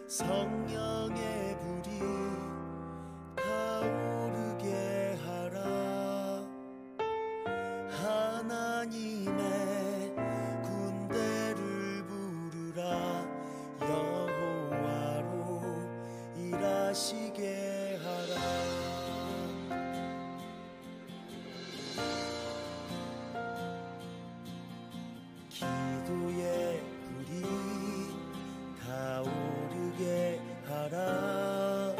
성령의 불이 타오르게 하라. 하나님의 군대를 부르라. 여호와로 일하시게 하라. 기도의 불이 타오르게 하라.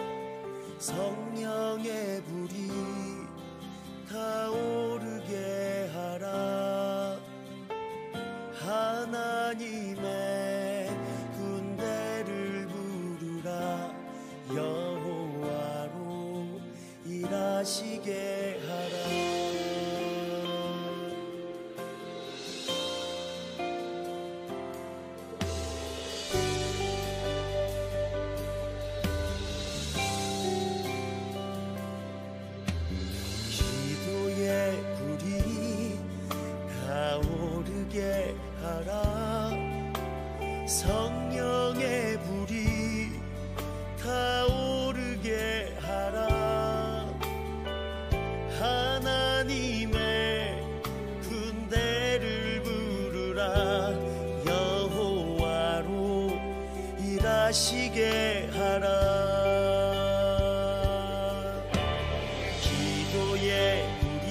성령의 불이 타오르게 하라. 하나님의 군대를 부르라. 여호와로 일하시게 하라. 하라. 성령의 불이 타오르게 하라. 하나님의 군대를 부르라. 여호와로 일하시게 하라. 기도의 불이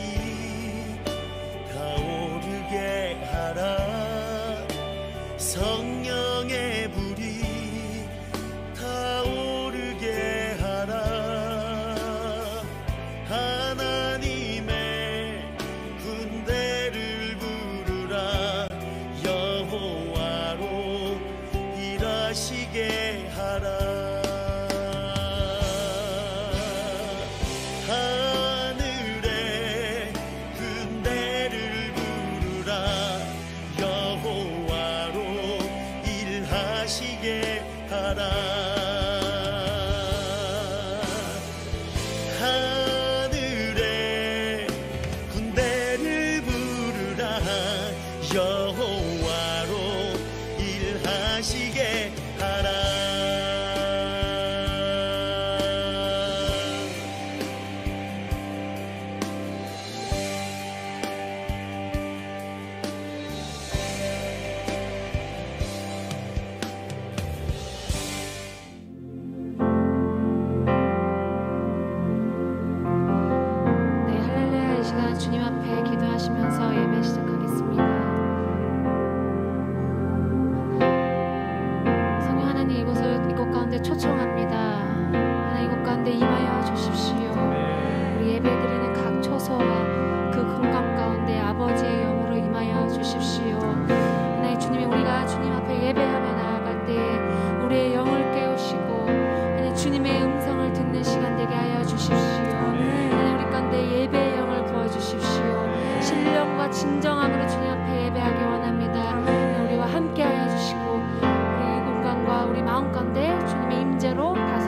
타오르게 하라. 성령의 불이 타오르게 하라. 하나님의 군대를 부르라. 여호와로 일하시게 하라. 하늘의 군대를 부르라. 여호와로 일하시게 하라. 하늘의 군대를 부르라. 여호와로 일하시게 하라. 주님 앞에 기도하시면서 예배 시작하겠습니다. 성령 하나님, 이곳 가운데 초청합니다. 하나님, 이곳 가운데 임하여 주십시오. 우리 예배 드리는 각 처소와 그 공간 가운데 아버지의 영으로 임하여 주십시오. 하나님, 주님이 우리가 주님 앞에 예배하며 나아갈 때에 우리의 영을 깨우시고 하나님, 주님의 음성을 듣는 시간 되게 하여 주십시오. 하나님, 우리 가운데 예배의 영을 부어주십시오. 신령과 진정함으로 주님 앞에 예배하기 원합니다. 우리와 함께 하여 주시고 우리 공간과 우리 마음 가운데 주님의 임재로 다스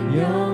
내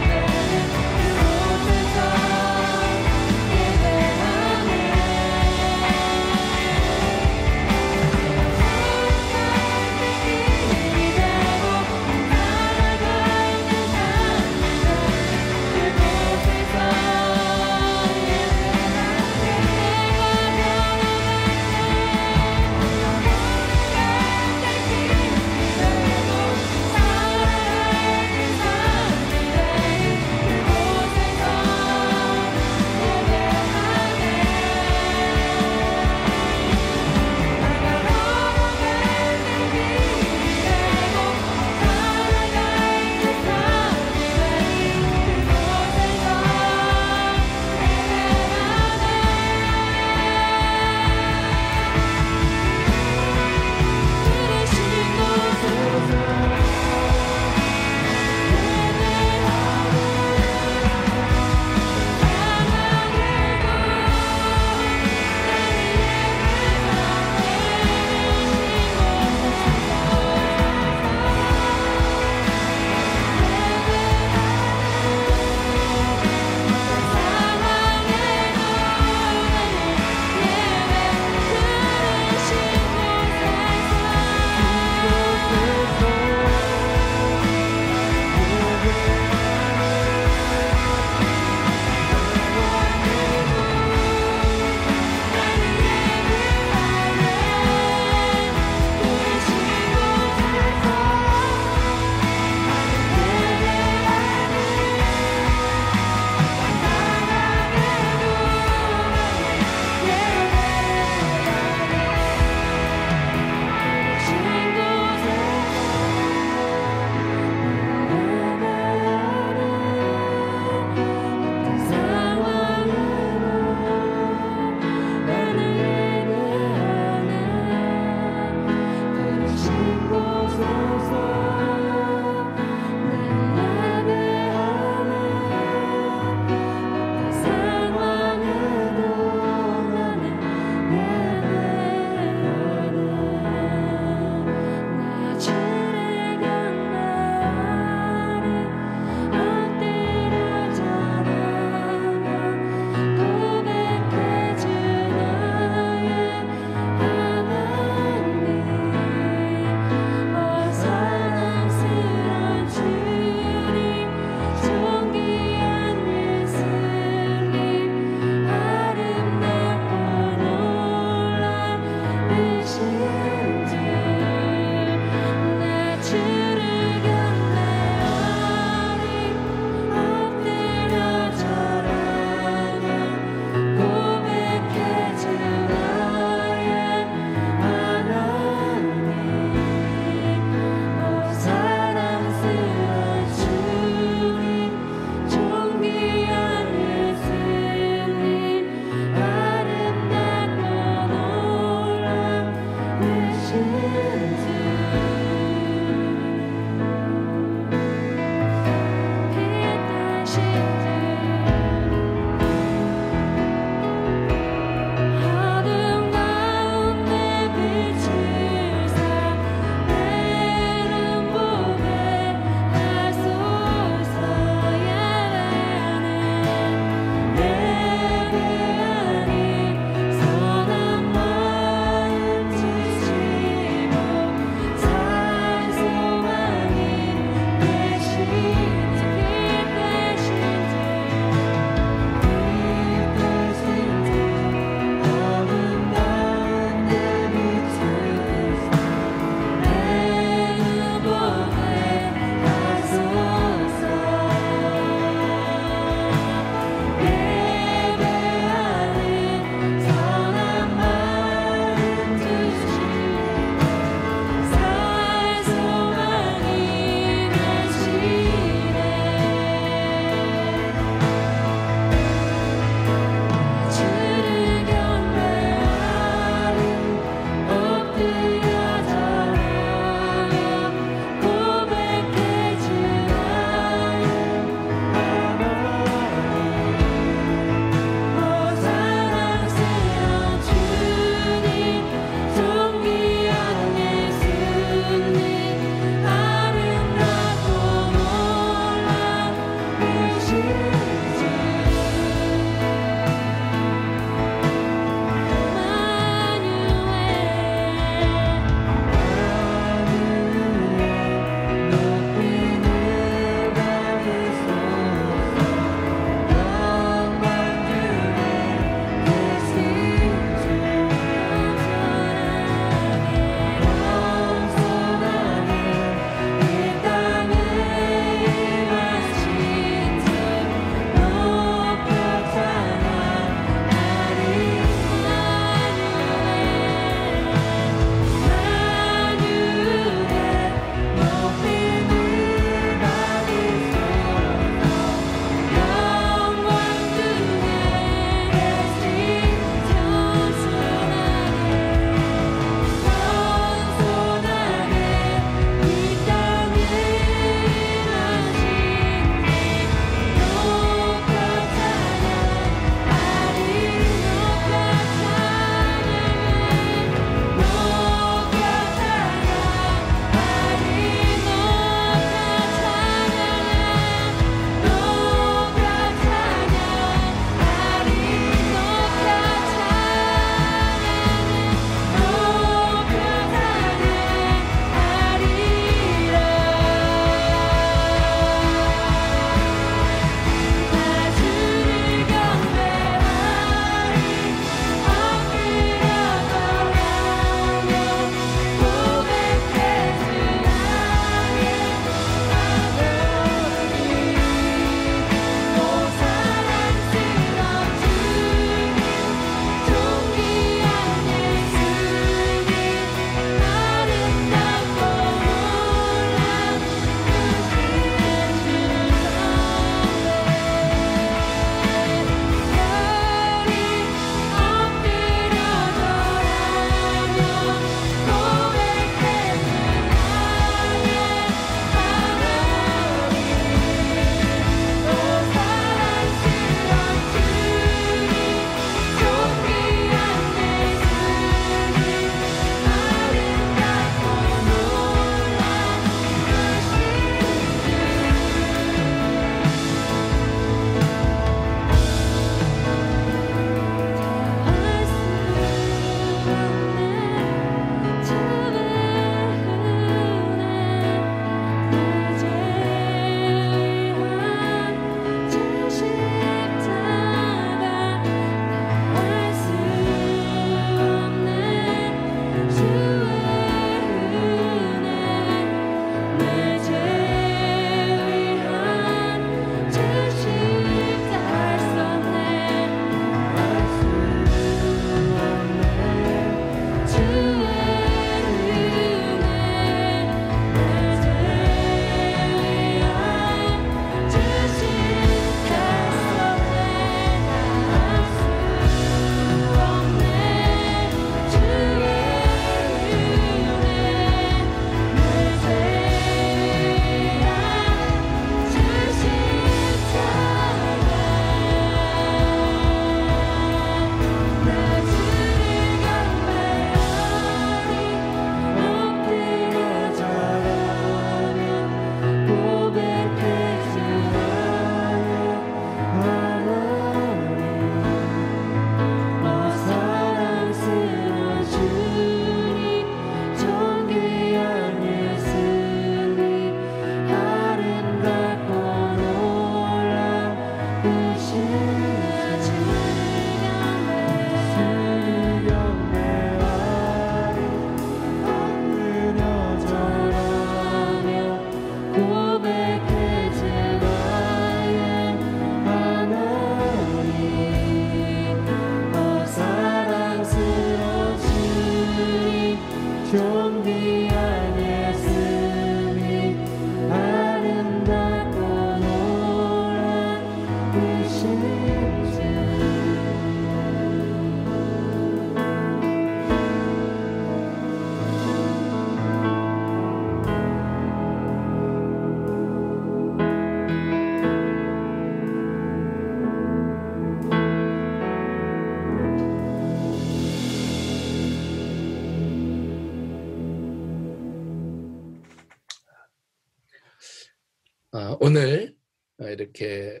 오늘 이렇게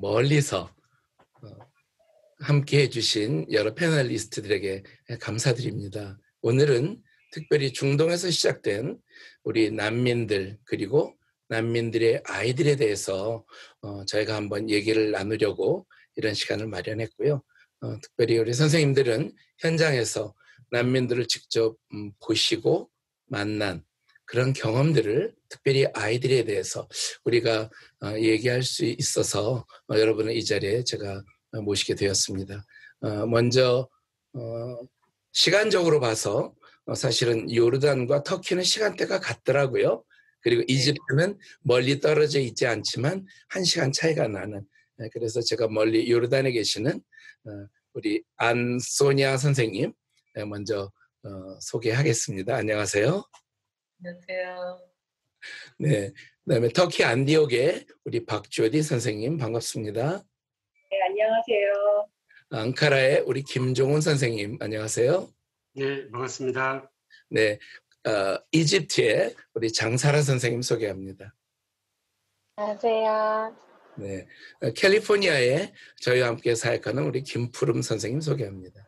멀리서 함께 해주신 여러 패널리스트들에게 감사드립니다. 오늘은 특별히 중동에서 시작된 우리 난민들 그리고 난민들의 아이들에 대해서 저희가 한번 얘기를 나누려고 이런 시간을 마련했고요. 특별히 우리 선생님들은 현장에서 난민들을 직접 보시고 만난 그런 경험들을 특별히 아이들에 대해서 우리가 얘기할 수 있어서 여러분을 이 자리에 제가 모시게 되었습니다. 먼저 시간적으로 봐서 사실은 요르단과 터키는 시간대가 같더라고요. 그리고 이집트는 멀리 떨어져 있지 않지만 1시간 차이가 나는, 그래서 제가 멀리 요르단에 계시는 우리 안소냐 선생님 먼저 소개하겠습니다. 안녕하세요. 안녕하세요. 네, 그다음에 터키 안디옥의 우리 박주디 선생님 반갑습니다. 네, 안녕하세요. 앙카라의 우리 김종훈 선생님 안녕하세요. 네, 반갑습니다. 네, 이집트의 우리 장사라 선생님 소개합니다. 안녕하세요. 네, 캘리포니아에 저희와 함께 사역하는 우리 김푸름 선생님 소개합니다.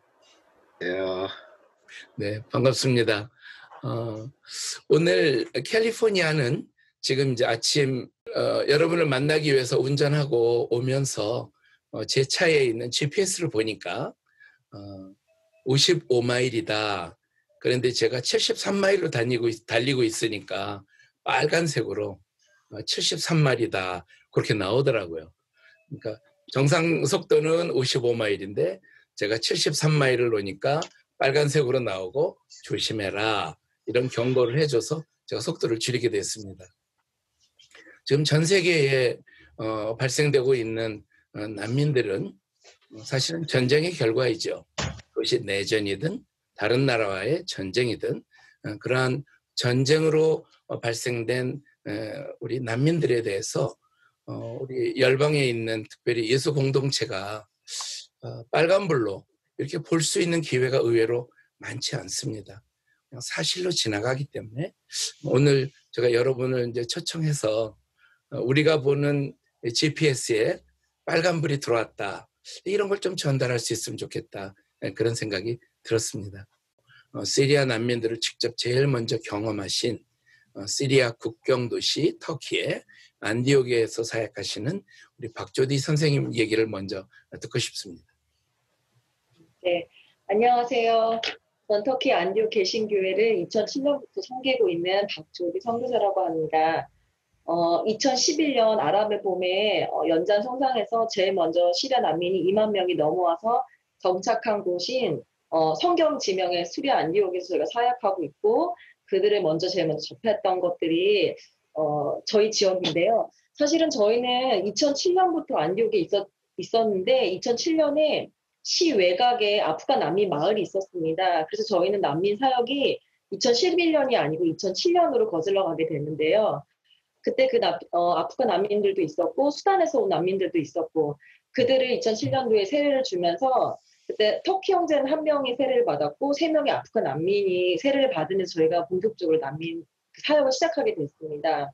네, 반갑습니다. 오늘 캘리포니아는 지금 이제 아침 여러분을 만나기 위해서 운전하고 오면서 제 차에 있는 GPS를 보니까 55마일이다. 그런데 제가 73마일로 달리고 있으니까 빨간색으로 73마일이다. 그렇게 나오더라고요. 그러니까 정상 속도는 55마일인데 제가 73마일을 놓으니까 빨간색으로 나오고 조심해라. 이런 경고를 해줘서 제가 속도를 줄이게 됐습니다. 지금 전 세계에 발생되고 있는 난민들은 사실은 전쟁의 결과이죠. 그것이 내전이든 다른 나라와의 전쟁이든 그러한 전쟁으로 발생된 우리 난민들에 대해서 우리 열방에 있는 특별히 예수 공동체가 빨간불로 이렇게 볼 수 있는 기회가 의외로 많지 않습니다. 그냥 사실로 지나가기 때문에 오늘 제가 여러분을 이제 초청해서 우리가 보는 GPS에 빨간불이 들어왔다. 이런 걸 좀 전달할 수 있으면 좋겠다. 그런 생각이 들었습니다. 시리아 난민들을 직접 제일 먼저 경험하신 시리아 국경 도시 터키의 안디옥에서 사역하시는 우리 박조디 선생님 얘기를 먼저 듣고 싶습니다. 네, 안녕하세요. 전 터키 안디옥 개신교회를 2007년부터 섬기고 있는 박조디 선교사라고 합니다. 2011년 아랍의 봄에 연잔 성상에서 제일 먼저 시리아 난민이 2만 명이 넘어와서 정착한 곳인 성경 지명의 수리아 안디옥에서 저희가 사역하고 있고 그들을 제일 먼저 접했던 것들이 저희 지역인데요. 사실은 저희는 2007년부터 안디옥에 있었는데 2007년에 시 외곽에 아프간 난민 마을이 있었습니다. 그래서 저희는 난민 사역이 2011년이 아니고 2007년으로 거슬러 가게 됐는데요. 그때 아프간 난민들도 있었고 수단에서 온 난민들도 있었고 그들을 2007년도에 세례를 주면서 그때 터키 형제는 1명이 세례를 받았고 3명의 아프간 난민이 세례를 받으면서 저희가 본격적으로 난민 사역을 시작하게 됐습니다.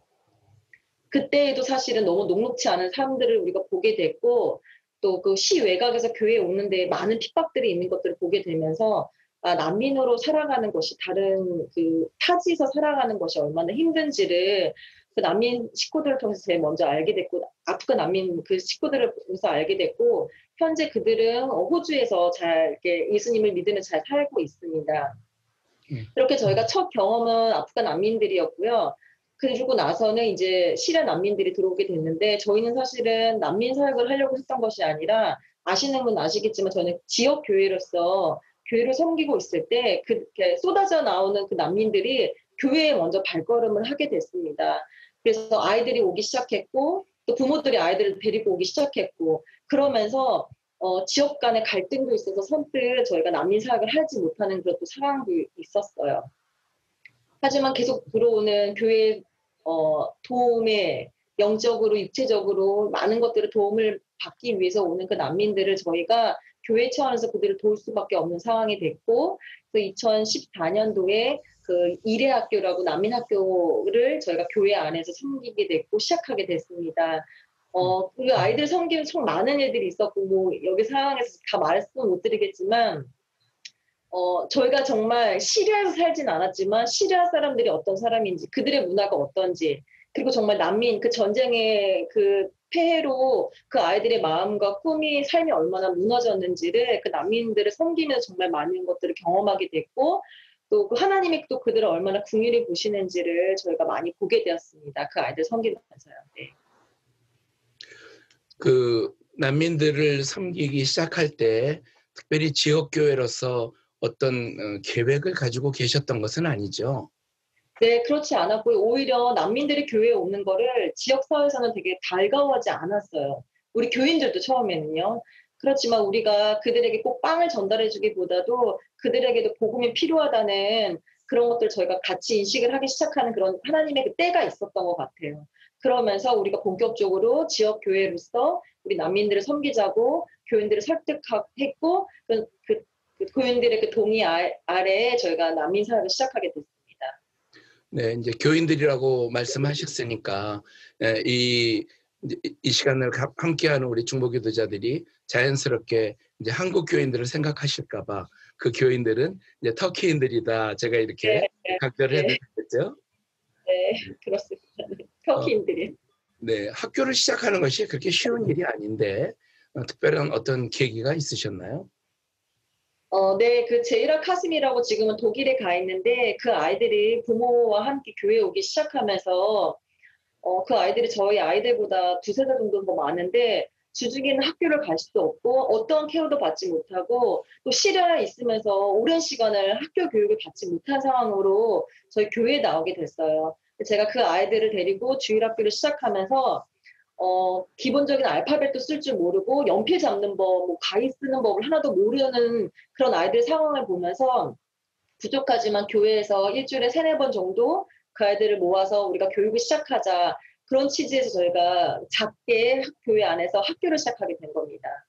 그때에도 사실은 너무 녹록치 않은 삶들을 우리가 보게 됐고 또 그 시 외곽에서 교회에 오는데 많은 핍박들이 있는 것들을 보게 되면서 난민으로 살아가는 것이 다른 그 타지에서 살아가는 것이 얼마나 힘든지를 그 난민 식구들을 통해서 제일 먼저 알게 됐고 아프간 난민 그 식구들을 통해서 알게 됐고 현재 그들은 호주에서 잘 이렇게 예수님을 믿으며 잘 살고 있습니다. 이렇게 저희가 첫 경험은 아프간 난민들이었고요. 그러고 나서는 이제 시리아 난민들이 들어오게 됐는데 저희는 사실은 난민 사역을 하려고 했던 것이 아니라 아시는 분 아시겠지만 저는 지역 교회로서 교회를 섬기고 있을 때 그렇게 쏟아져 나오는 그 난민들이 교회에 먼저 발걸음을 하게 됐습니다. 그래서 아이들이 오기 시작했고 또 부모들이 아이들을 데리고 오기 시작했고 그러면서 지역 간의 갈등도 있어서 선뜻 저희가 난민 사역을 하지 못하는 그런 또 상황도 있었어요. 하지만 계속 들어오는 교회 도움에 영적으로 육체적으로 많은 것들을 도움을 받기 위해서 오는 그 난민들을 저희가 교회 차원에서 그들을 도울 수밖에 없는 상황이 됐고 그 2014년도에 그 이레학교라고 난민학교를 저희가 교회 안에서 섬기게 됐고 시작하게 됐습니다. 그 아이들 섬기는 참 많은 애들이 있었고 뭐 여기 상황에서 다 말씀 못 드리겠지만 저희가 정말 시리아에서 살진 않았지만 시리아 사람들이 어떤 사람인지 그들의 문화가 어떤지 그리고 정말 난민 그 전쟁의 그 폐해로 그 아이들의 마음과 꿈이 삶이 얼마나 무너졌는지를 그 난민들을 섬기면서 정말 많은 것들을 경험하게 됐고 또 그 하나님이 또 그들을 얼마나 긍휼히 보시는지를 저희가 많이 보게 되었습니다. 그 아이들 섬기면서요. 네. 그 난민들을 섬기기 시작할 때 특별히 지역교회로서 어떤 계획을 가지고 계셨던 것은 아니죠? 네, 그렇지 않았고요. 오히려 난민들이 교회에 오는 거를 지역사회에서는 되게 달가워하지 않았어요. 우리 교인들도 처음에는요. 그렇지만 우리가 그들에게 꼭 빵을 전달해주기보다도 그들에게도 복음이 필요하다는 그런 것들 저희가 같이 인식을 하기 시작하는 그런 하나님의 그 때가 있었던 것 같아요. 그러면서 우리가 본격적으로 지역교회로서 우리 난민들을 섬기자고 교인들을 설득했고 그 교인들의 그 동의 아래에 저희가 난민 사역을 시작하게 됐습니다. 네, 이제 교인들이라고 말씀하셨으니까 이 시간을 함께하는 우리 중보기도자들이 자연스럽게 이제 한국 교인들을 생각하실까봐 그 교인들은 이제 터키인들이다. 제가 이렇게 각별을 해드렸죠. 네, 그렇습니다. 터키인들이. 네, 학교를 시작하는 것이 그렇게 쉬운 일이 아닌데 특별한 어떤 계기가 있으셨나요? 네, 그 제이라 카심이라고 지금은 독일에 가 있는데 그 아이들이 부모와 함께 교회에 오기 시작하면서 그 아이들이 저희 아이들보다 두세 살 정도 더 많은데 주중에는 학교를 갈 수도 없고 어떤 케어도 받지 못하고 또 시리아에 있으면서 오랜 시간을 학교 교육을 받지 못한 상황으로 저희 교회에 나오게 됐어요. 제가 그 아이들을 데리고 주일학교를 시작하면서 기본적인 알파벳도 쓸 줄 모르고 연필 잡는 법, 뭐 가위 쓰는 법을 하나도 모르는 그런 아이들 상황을 보면서 부족하지만 교회에서 일주일에 3-4번 정도 그 아이들을 모아서 우리가 교육을 시작하자. 그런 취지에서 저희가 작게 교회 안에서 학교를 시작하게 된 겁니다.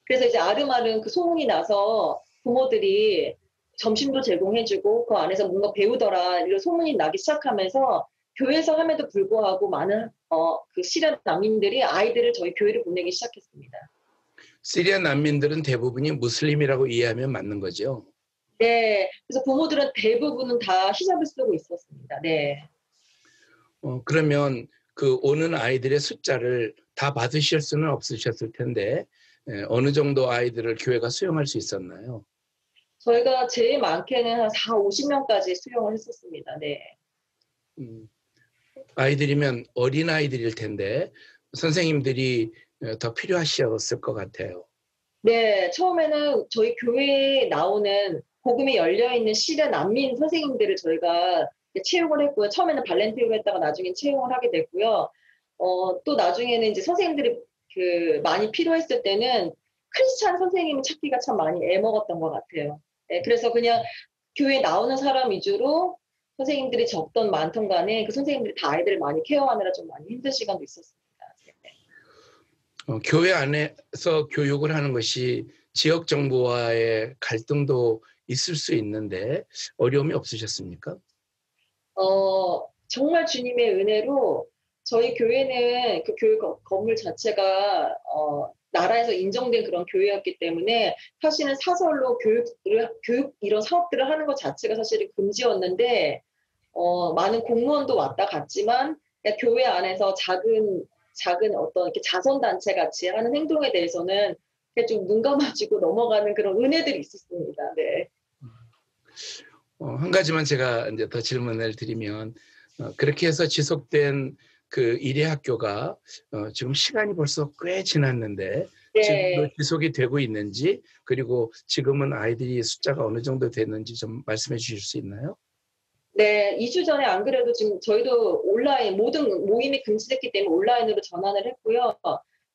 그래서 이제 아름아름 그 소문이 나서 부모들이 점심도 제공해주고 그 안에서 뭔가 배우더라 이런 소문이 나기 시작하면서 교회에서 함에도 불구하고 많은 그 시리아 난민들이 아이들을 저희 교회를 보내기 시작했습니다. 시리아 난민들은 대부분이 무슬림이라고 이해하면 맞는 거죠? 네, 그래서 부모들은 대부분은 다 히잡을 쓰고 있었습니다. 네. 그러면 그 오는 아이들의 숫자를 다 받으실 수는 없으셨을 텐데 어느 정도 아이들을 교회가 수용할 수 있었나요? 저희가 제일 많게는 한 40-50명까지 수용을 했었습니다. 네. 아이들이면 어린 아이들일 텐데 선생님들이 더 필요하셨을 것 같아요. 네, 처음에는 저희 교회에 나오는 복음이 열려있는 시리아 난민 선생님들을 저희가 채용을 했고요. 처음에는 발렌티어로 했다가 나중에 채용을 하게 됐고요. 또 나중에는 이제 선생님들이 그 많이 필요했을 때는 크리스찬 선생님을 찾기가 참 많이 애먹었던 것 같아요. 네, 그래서 그냥 교회에 나오는 사람 위주로 선생님들이 적던 많던 간에 그 선생님들이 다 아이들을 많이 케어하느라 좀 많이 힘든 시간도 있었습니다. 네. 교회 안에서 교육을 하는 것이 지역 정부와의 갈등도 있을 수 있는데 어려움이 없으셨습니까? 정말 주님의 은혜로 저희 교회는 그 교회 건물 자체가 나라에서 인정된 그런 교회였기 때문에 사실은 사설로 교육 이런 사업들을 하는 것 자체가 사실은 금지였는데 많은 공무원도 왔다 갔지만 교회 안에서 작은 어떤 이렇게 자선단체 같이 하는 행동에 대해서는 좀 눈 감아주고 넘어가는 그런 은혜들이 있었습니다. 네. 한 가지만 제가 이제 더 질문을 드리면 그렇게 해서 지속된 그 일의 학교가 지금 시간이 벌써 꽤 지났는데 네. 지금도 지속이 되고 있는지 그리고 지금은 아이들이 숫자가 어느 정도 됐는지 좀 말씀해 주실 수 있나요? 네, 2주 전에 안 그래도 지금 저희도 온라인 모든 모임이 금지됐기 때문에 온라인으로 전환을 했고요.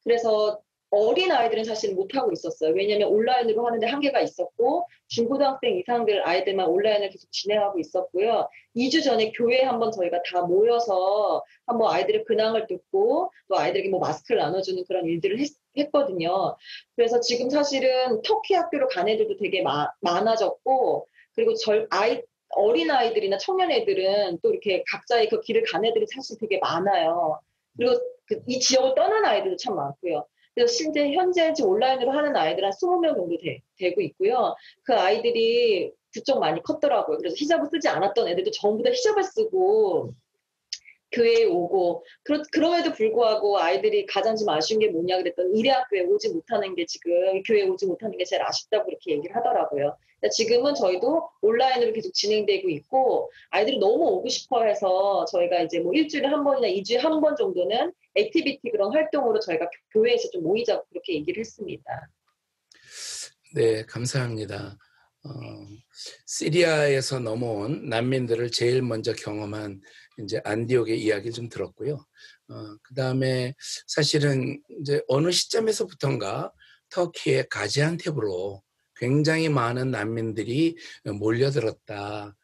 그래서 어린 아이들은 사실 못하고 있었어요. 왜냐하면 온라인으로 하는데 한계가 있었고 중고등학생 이상들 아이들만 온라인을 계속 진행하고 있었고요. 2주 전에 교회에 한번 저희가 다 모여서 한번 아이들의 근황을 듣고 또 아이들에게 뭐 마스크를 나눠주는 그런 일들을 했거든요. 그래서 지금 사실은 터키 학교로 간 애들도 되게 많아졌고 그리고 어린아이들이나 청년애들은 또 이렇게 각자의 그 길을 간 애들이 사실 되게 많아요. 그리고 이 지역을 떠난 아이들도 참 많고요. 그래서 현재 지금 온라인으로 하는 아이들 한 20명 정도 되고 있고요. 그 아이들이 부쩍 많이 컸더라고요. 그래서 히잡을 쓰지 않았던 애들도 전부 다 히잡을 쓰고 교회에 오고, 그럼에도 불구하고 아이들이 가장 좀 아쉬운 게 뭐냐 그랬더니 의례학교에 오지 못하는 게, 지금 교회에 오지 못하는 게 제일 아쉽다고 그렇게 얘기를 하더라고요. 지금은 저희도 온라인으로 계속 진행되고 있고, 아이들이 너무 오고 싶어 해서 저희가 이제 뭐 일주일에 한 번이나 2주에 한 번 정도는 액티비티 그런 활동으로 저희가 교회에서 좀 모이자고 그렇게 얘기를 했습니다. 네, 감사합니다. 시리아에서 넘어온 난민들을 제일 먼저 경험한 이제 안디옥의 이야기를 좀 들었고요. 그 다음에 사실은 이제 어느 시점에서부턴가 터키의 가지안텝으로 굉장히 많은 난민들이 몰려들었다.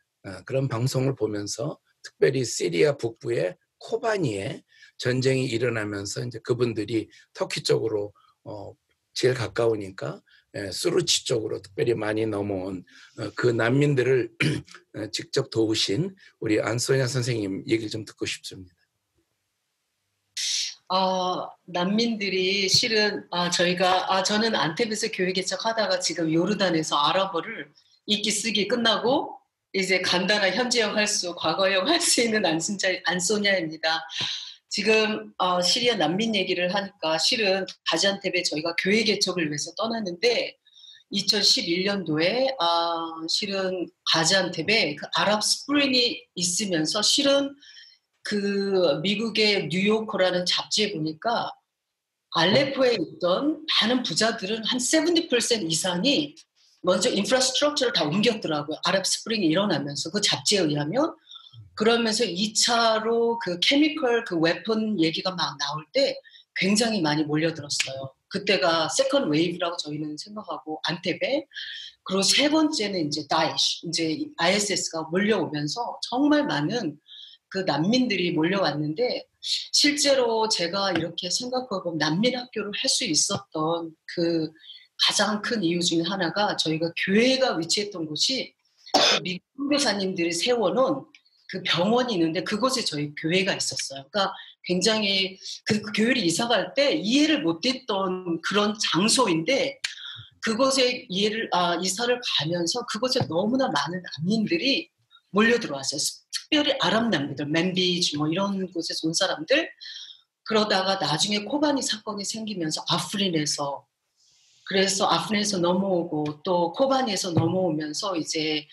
그런 방송을 보면서 특별히 시리아 북부의 코바니에 전쟁이 일어나면서 이제 그분들이 터키 쪽으로 제일 가까우니까 수루치 쪽으로 특별히 많이 넘어온 그 난민들을 직접 도우신 우리 안소냐 선생님 얘기를 좀 듣고 싶습니다. 난민들이 실은 저는 안테베에서 교회 개척하다가 지금 요르단에서 아랍어를 읽기 쓰기 끝나고 이제 간단한 현재형 할 수, 과거형 할 수 있는 안소냐입니다. 지금 시리아 난민 얘기를 하니까 실은 가지안텝에 저희가 교회 개척을 위해서 떠났는데 2011년도에 실은 가지안텝에 그 아랍 스프링이 있으면서 실은 그 미국의 뉴요커라는 잡지에 보니까 알레포에 있던 많은 부자들은 한 70% 이상이 먼저 인프라스트럭처를 다 옮겼더라고요. 아랍 스프링이 일어나면서 그 잡지에 의하면. 그러면서 2차로 그 케미컬 그 웨폰 얘기가 막 나올 때 굉장히 많이 몰려들었어요. 그때가 세컨드 웨이브라고 저희는 생각하고 안테베. 그리고 세 번째는 이제 다이시, 이제 ISS가 몰려오면서 정말 많은 그 난민들이 몰려왔는데 실제로 제가 이렇게 생각하고 난민 학교를 할 수 있었던 그 가장 큰 이유 중에 하나가 저희가 교회가 위치했던 곳이 그 미국 선교사님들이 세워놓은 그 병원이 있는데 그곳에 저희 교회가 있었어요. 그러니까 굉장히 그 교회를 이사 갈 때 이해를 못했던 그런 장소인데 그곳에 이사를 가면서 그곳에 너무나 많은 난민들이 몰려 들어왔어요. 특별히 아랍 난민들, 맨비지 뭐 이런 곳에서 온 사람들. 그러다가 나중에 코바니 사건이 생기면서 그래서 아프린에서 넘어오고 또 코바니에서 넘어오면서 이제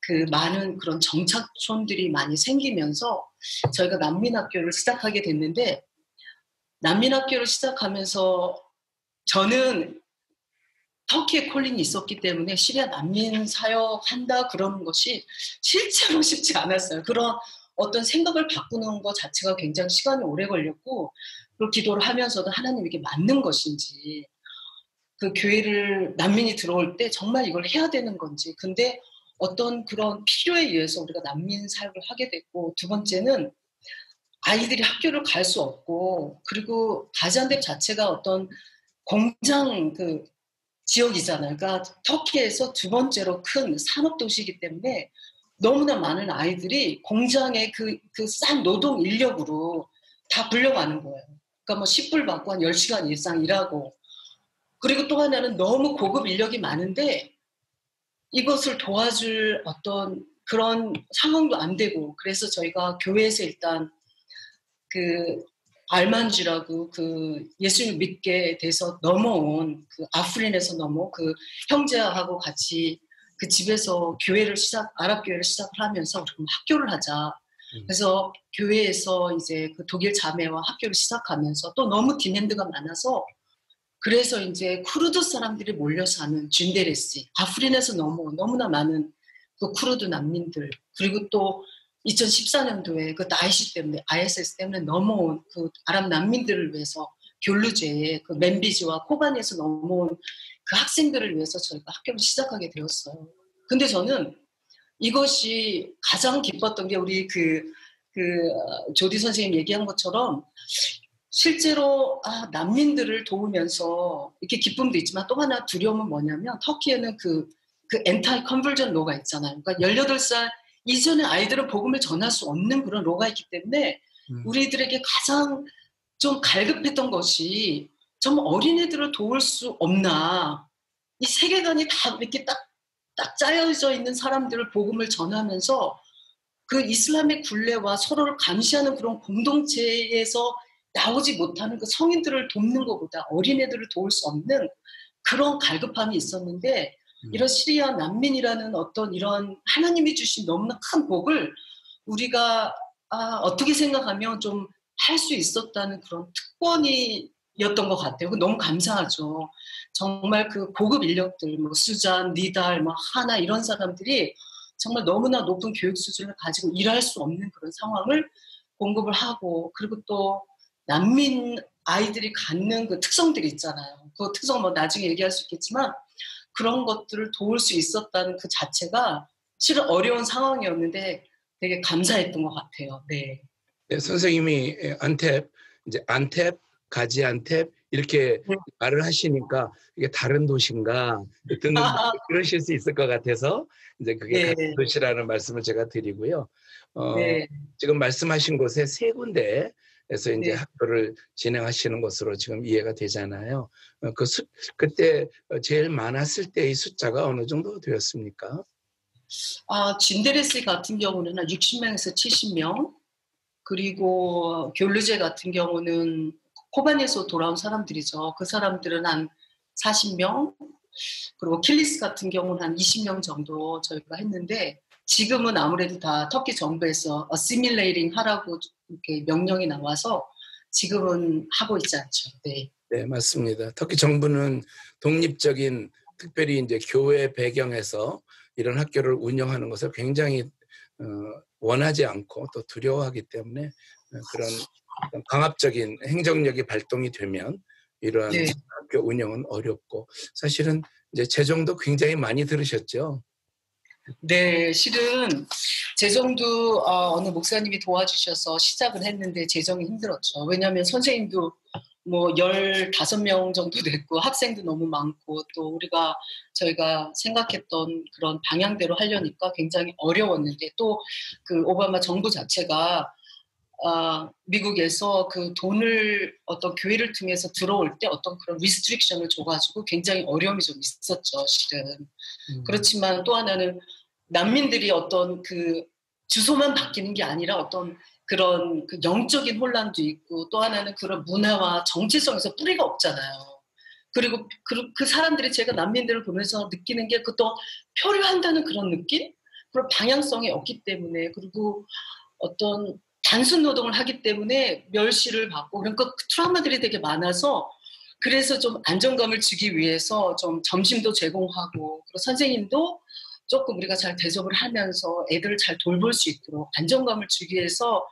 그 많은 그런 정착촌들이 많이 생기면서 저희가 난민학교를 시작하게 됐는데 난민학교를 시작하면서 저는 터키에 콜린이 있었기 때문에 시리아 난민 사역한다 그러는 것이 실제로 쉽지 않았어요. 그런 어떤 생각을 바꾸는 것 자체가 굉장히 시간이 오래 걸렸고 그리고 기도를 하면서도 하나님에게 맞는 것인지 그 교회를 난민이 들어올 때 정말 이걸 해야 되는 건지 근데 어떤 그런 필요에 의해서 우리가 난민 사역을 하게 됐고 두 번째는 아이들이 학교를 갈 수 없고 그리고 가지안텝 자체가 어떤 공장 그 지역이잖아요. 그러니까 터키에서 두 번째로 큰 산업도시이기 때문에 너무나 많은 아이들이 공장의 그 싼 노동 인력으로 다 불려가는 거예요. 그러니까 뭐 10불 받고 한 10시간 이상 일하고 그리고 또 하나는 너무 고급 인력이 많은데 이것을 도와줄 어떤 그런 상황도 안 되고 그래서 저희가 교회에서 일단 그 알만지라고 그 예수님을 믿게 돼서 넘어온 그 아프린에서 그 형제하고 같이 그 집에서 아랍 교회를 시작을 하면서 그럼 학교를 하자. 그래서 교회에서 이제 그 독일 자매와 학교를 시작하면서 또 너무 디맨드가 많아서 그래서 이제 쿠르드 사람들이 몰려 사는 준데레시, 아프린에서 너무나 많은 그 쿠르드 난민들 그리고 또 2014년도에 그 다이시 때문에 ISS 때문에 넘어온 그 아랍 난민들을 위해서 귤루제에 그 맨비지와 코바니에서 넘어온 그 학생들을 위해서 저희가 학교를 시작하게 되었어요. 근데 저는 이것이 가장 기뻤던 게 우리 조디 선생님 얘기한 것처럼 실제로 난민들을 도우면서 이렇게 기쁨도 있지만 또 하나 두려움은 뭐냐면 터키에는 그 엔타이 컨버전 로가 있잖아요. 그러니까 18살 이전에 아이들은 복음을 전할 수 없는 그런 로가 있기 때문에 우리들에게 가장 좀 갈급했던 것이 정말 어린애들을 도울 수 없나. 이 세계관이 다 이렇게 딱 짜여져 있는 사람들을 복음을 전하면서 그 이슬람의 굴레와 서로를 감시하는 그런 공동체에서 나오지 못하는 그 성인들을 돕는 것보다 어린애들을 도울 수 없는 그런 갈급함이 있었는데 이런 시리아 난민이라는 어떤 이런 하나님이 주신 너무나 큰 복을 우리가 어떻게 생각하면 좀 할 수 있었다는 그런 특권이었던 것 같아요. 너무 감사하죠. 정말 그 고급 인력들, 뭐 수잔, 니달, 뭐 하나 이런 사람들이 정말 너무나 높은 교육 수준을 가지고 일할 수 없는 그런 상황을 공급을 하고, 그리고 또 난민 아이들이 갖는 그 특성들이 있잖아요. 그 특성 뭐 나중에 얘기할 수 있겠지만 그런 것들을 도울 수 있었다는 그 자체가 실은 어려운 상황이었는데 되게 감사했던 것 같아요. 네. 네, 선생님이 이제 안탭, 가지안탭 이렇게 말을 하시니까 이게 다른 도시인가 듣는 분들이 그러실 수 있을 것 같아서 이제 그게 같은 도시라는 말씀을 제가 드리고요. 네. 지금 말씀하신 곳에 3군데에서 이제 학교를 진행하시는 것으로 지금 이해가 되잖아요. 그때 제일 많았을 때의 숫자가 어느 정도 되었습니까? 진데레스 같은 경우는 한 60명에서 70명, 그리고 귤르제 같은 경우는 코반에서 돌아온 사람들이죠. 그 사람들은 한 40명, 그리고 킬리스 같은 경우는 한 20명 정도 저희가 했는데 지금은 아무래도 다 터키 정부에서 assimilating 하라고 이렇게 명령이 나와서 지금은 하고 있지 않죠. 네. 네, 맞습니다. 터키 정부는 독립적인 특별히 이제 교회 배경에서 이런 학교를 운영하는 것을 굉장히 원하지 않고 또 두려워하기 때문에 그런 강압적인 행정력이 발동이 되면 이런 학교 운영은 어렵고 사실은 이제 재정도 굉장히 많이 들으셨죠? 네, 실은 재정도 어느 목사님이 도와주셔서 시작을 했는데 재정이 힘들었죠. 왜냐하면 선생님도 뭐 15명 정도 됐고 학생도 너무 많고 또 저희가 생각했던 그런 방향대로 하려니까 굉장히 어려웠는데 또 그 오바마 정부 자체가 미국에서 그 돈을 어떤 교회를 통해서 들어올 때 어떤 그런 리스트릭션을 줘가지고 굉장히 어려움이 좀 있었죠, 실은. 그렇지만 또 하나는 난민들이 어떤 그 주소만 바뀌는 게 아니라 어떤 그런 그 영적인 혼란도 있고 또 하나는 그런 문화와 정체성에서 뿌리가 없잖아요. 그리고 그 사람들이 제가 난민들을 보면서 느끼는 게 그 또 표류한다는 그런 느낌? 그런 방향성이 없기 때문에 그리고 어떤 단순 노동을 하기 때문에 멸시를 받고 그러니까 그 트라우마들이 되게 많아서 그래서 좀 안정감을 주기 위해서 좀 점심도 제공하고 그리고 선생님도 조금 우리가 잘 대접을 하면서 애들을 잘 돌볼 수 있도록 안정감을 주기 위해서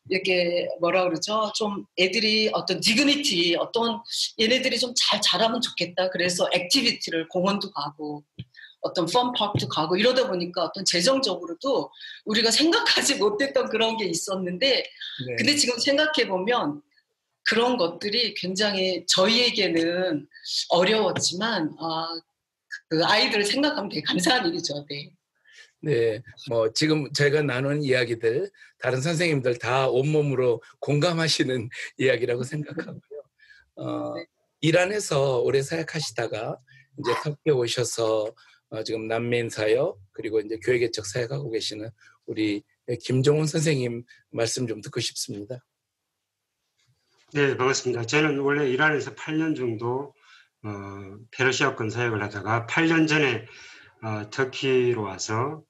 이렇게 뭐라 그러죠? 좀 애들이 어떤 디그니티, 어떤 얘네들이 좀 잘 자라면 좋겠다. 그래서 액티비티를 공원도 가고 어떤 펀파크도 가고 이러다 보니까 어떤 재정적으로도 우리가 생각하지 못했던 그런 게 있었는데 근데 지금 생각해보면 그런 것들이 굉장히 저희에게는 어려웠지만 그 아이들을 생각하면 되게 감사한 일이죠. 네. 네, 뭐 지금 저희가 나눈 이야기들 다른 선생님들 다 온몸으로 공감하시는 이야기라고 생각하고요. 이란에서 오래 사역하시다가 이제 터키에 오셔서 지금 난민 사역 그리고 이제 교회 개척 사역하고 계시는 우리 김종훈 선생님 말씀 좀 듣고 싶습니다. 네, 반갑습니다. 저는 원래 이란에서 8년 정도 페르시아권 사역을 하다가 8년 전에 터키로 와서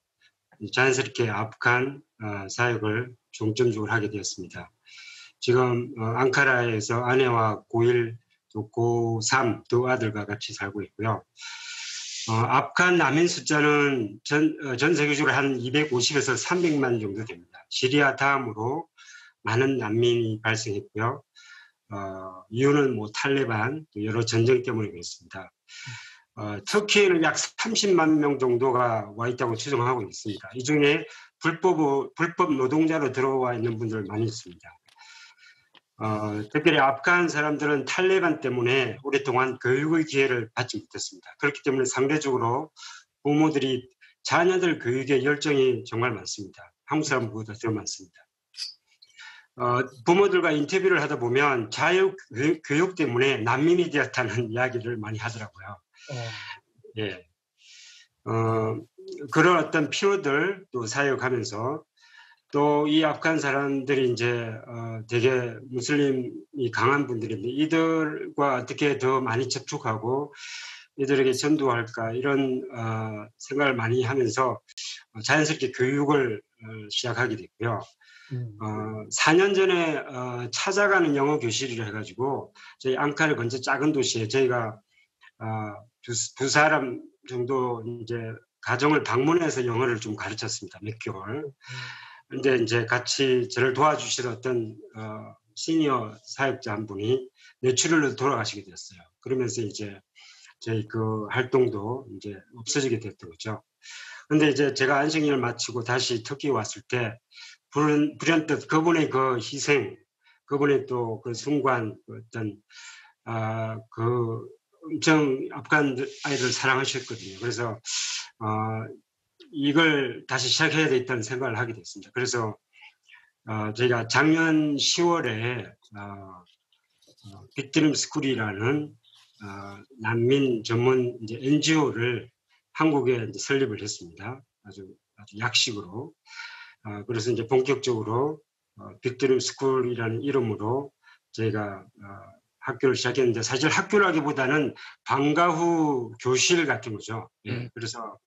자연스럽게 아프간 사역을 중점적으로 하게 되었습니다. 지금 앙카라에서 아내와 고1, 또 고3 두 아들과 같이 살고 있고요. 아프간 난민 숫자는 전 세계적으로 한 250에서 300만 정도 됩니다. 시리아 다음으로 많은 난민이 발생했고요. 이유는 뭐 탈레반, 여러 전쟁 때문에 그렇습니다. 터키에는 약 30만 명 정도가 와 있다고 추정하고 있습니다. 이 중에 불법 노동자로 들어와 있는 분들 많이 있습니다. 특별히 아프간 사람들은 탈레반 때문에 오랫동안 교육의 기회를 받지 못했습니다. 그렇기 때문에 상대적으로 부모들이 자녀들 교육에 열정이 정말 많습니다. 한국 사람보다 더 많습니다. 부모들과 인터뷰를 하다 보면 자유 교육 때문에 난민이 되었다는 이야기를 많이 하더라고요. 예. 그런 어떤 피로들 또 사역하면서 또 이 아프간 사람들이 이제 되게 무슬림이 강한 분들인데 이들과 어떻게 더 많이 접촉하고 이들에게 전도할까 이런 생각을 많이 하면서 자연스럽게 교육을 시작하게 됐고요. 4년 전에 찾아가는 영어 교실을 해가지고 저희 앙카르 근처 작은 도시에 저희가 두 사람 정도 이제 가정을 방문해서 영어를 좀 가르쳤습니다. 몇 개월. 근데 이제 같이 저를 도와주시던 어떤 시니어 사역자 한 분이 뇌출혈로 돌아가시게 됐어요. 그러면서 이제 저희 그 활동도 이제 없어지게 됐던 거죠. 근데 이제 제가 안식일을 마치고 다시 터키에 왔을 때 불현듯 그분의 그 희생, 그분의 또 그 순관, 어떤 그 엄청 아프간 아이들을 사랑하셨거든요. 그래서 이걸 다시 시작해야 되겠다는 생각을 하게 됐습니다. 그래서 저희가 작년 10월에 빅드림 스쿨이라는 난민 전문 이제 NGO를 한국에 이제 설립을 했습니다. 아주 약식으로. 그래서 이제 본격적으로 빅드림 스쿨이라는 이름으로 저희가 학교를 시작했는데 사실 학교라기보다는 방과 후 교실 같은 거죠. 예, 그래서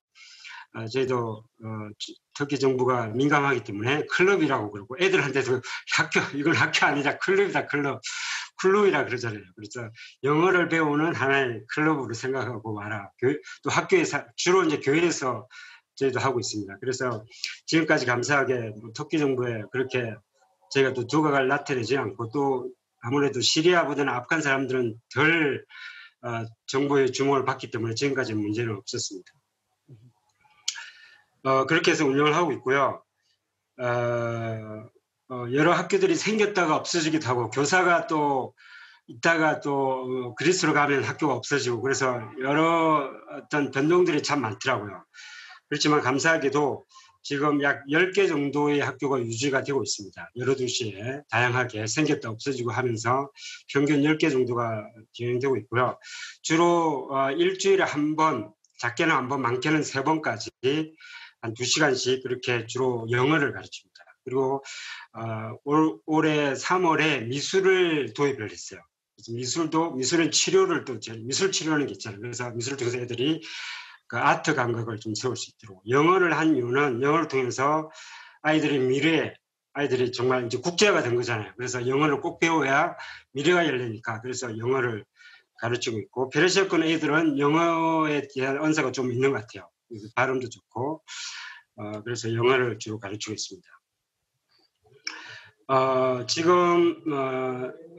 저희도 터키 정부가 민감하기 때문에 클럽이라고 그러고 애들한테도 이건 학교 아니라 클럽이다 클럽이라 그러잖아요. 그래서 영어를 배우는 하나의 클럽으로 생각하고 와라. 또 학교에서 주로 이제 교회에서 저희도 하고 있습니다. 그래서 지금까지 감사하게 터키 정부에 그렇게 저희가 또 두각을 나타내지 않고 또 아무래도 시리아보다는 아프간 사람들은 덜 정부의 주목을 받기 때문에 지금까지 문제는 없었습니다. 그렇게 해서 운영을 하고 있고요. 여러 학교들이 생겼다가 없어지기도 하고 교사가 또 있다가 또 그리스로 가면 학교가 없어지고 그래서 여러 어떤 변동들이 참 많더라고요. 그렇지만 감사하게도 지금 약 10개 정도의 학교가 유지가 되고 있습니다. 여러 도시에 다양하게 생겼다 없어지고 하면서 평균 10개 정도가 진행되고 있고요. 주로 일주일에 한 번, 작게는 한 번, 많게는 3번까지 한 2시간씩 그렇게 주로 영어를 가르칩니다. 그리고 올해 3월에 미술을 도입을 했어요. 그래서 미술은 치료를 또 미술 치료하는 게 있잖아요. 그래서 미술을 통해서 애들이 그 아트 감각을 좀 세울 수 있도록 영어를 한 이유는 영어를 통해서 아이들의 미래에 아이들이 정말 이제 국제화가 된 거잖아요. 그래서 영어를 꼭 배워야 미래가 열리니까 그래서 영어를 가르치고 있고 페르시아권 애들은 영어에 대한 언사가 좀 있는 것 같아요. 발음도 좋고 그래서 영어를 주로 가르치고 있습니다. 지금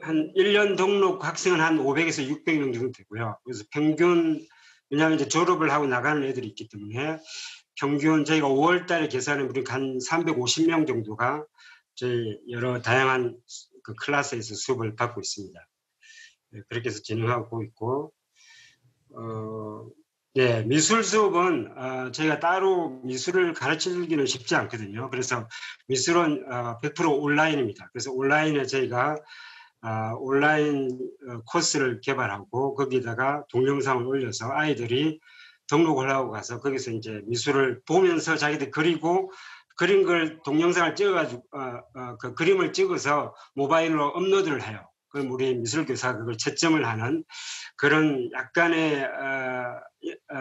한 1년 등록 학생은 한 500에서 600명 정도 되고요. 그래서 평균 왜냐하면 이제 졸업을 하고 나가는 애들이 있기 때문에 평균 저희가 5월 달에 계산하면 우리가 한 350명 정도가 저희 여러 다양한 그 클래스에서 수업을 받고 있습니다. 그렇게 해서 진행하고 있고 네, 미술 수업은 저희가 따로 미술을 가르치기는 쉽지 않거든요. 그래서 미술은 100% 온라인입니다. 그래서 온라인에 저희가 온라인 코스를 개발하고 거기다가 동영상을 올려서 아이들이 등록을 하고 가서 거기서 이제 미술을 보면서 자기들 그리고 그린 걸 동영상을 찍어가지고 그 그림을 찍어서 모바일로 업로드를 해요. 그럼 우리 미술교사가 그걸 채점을 하는 그런 약간의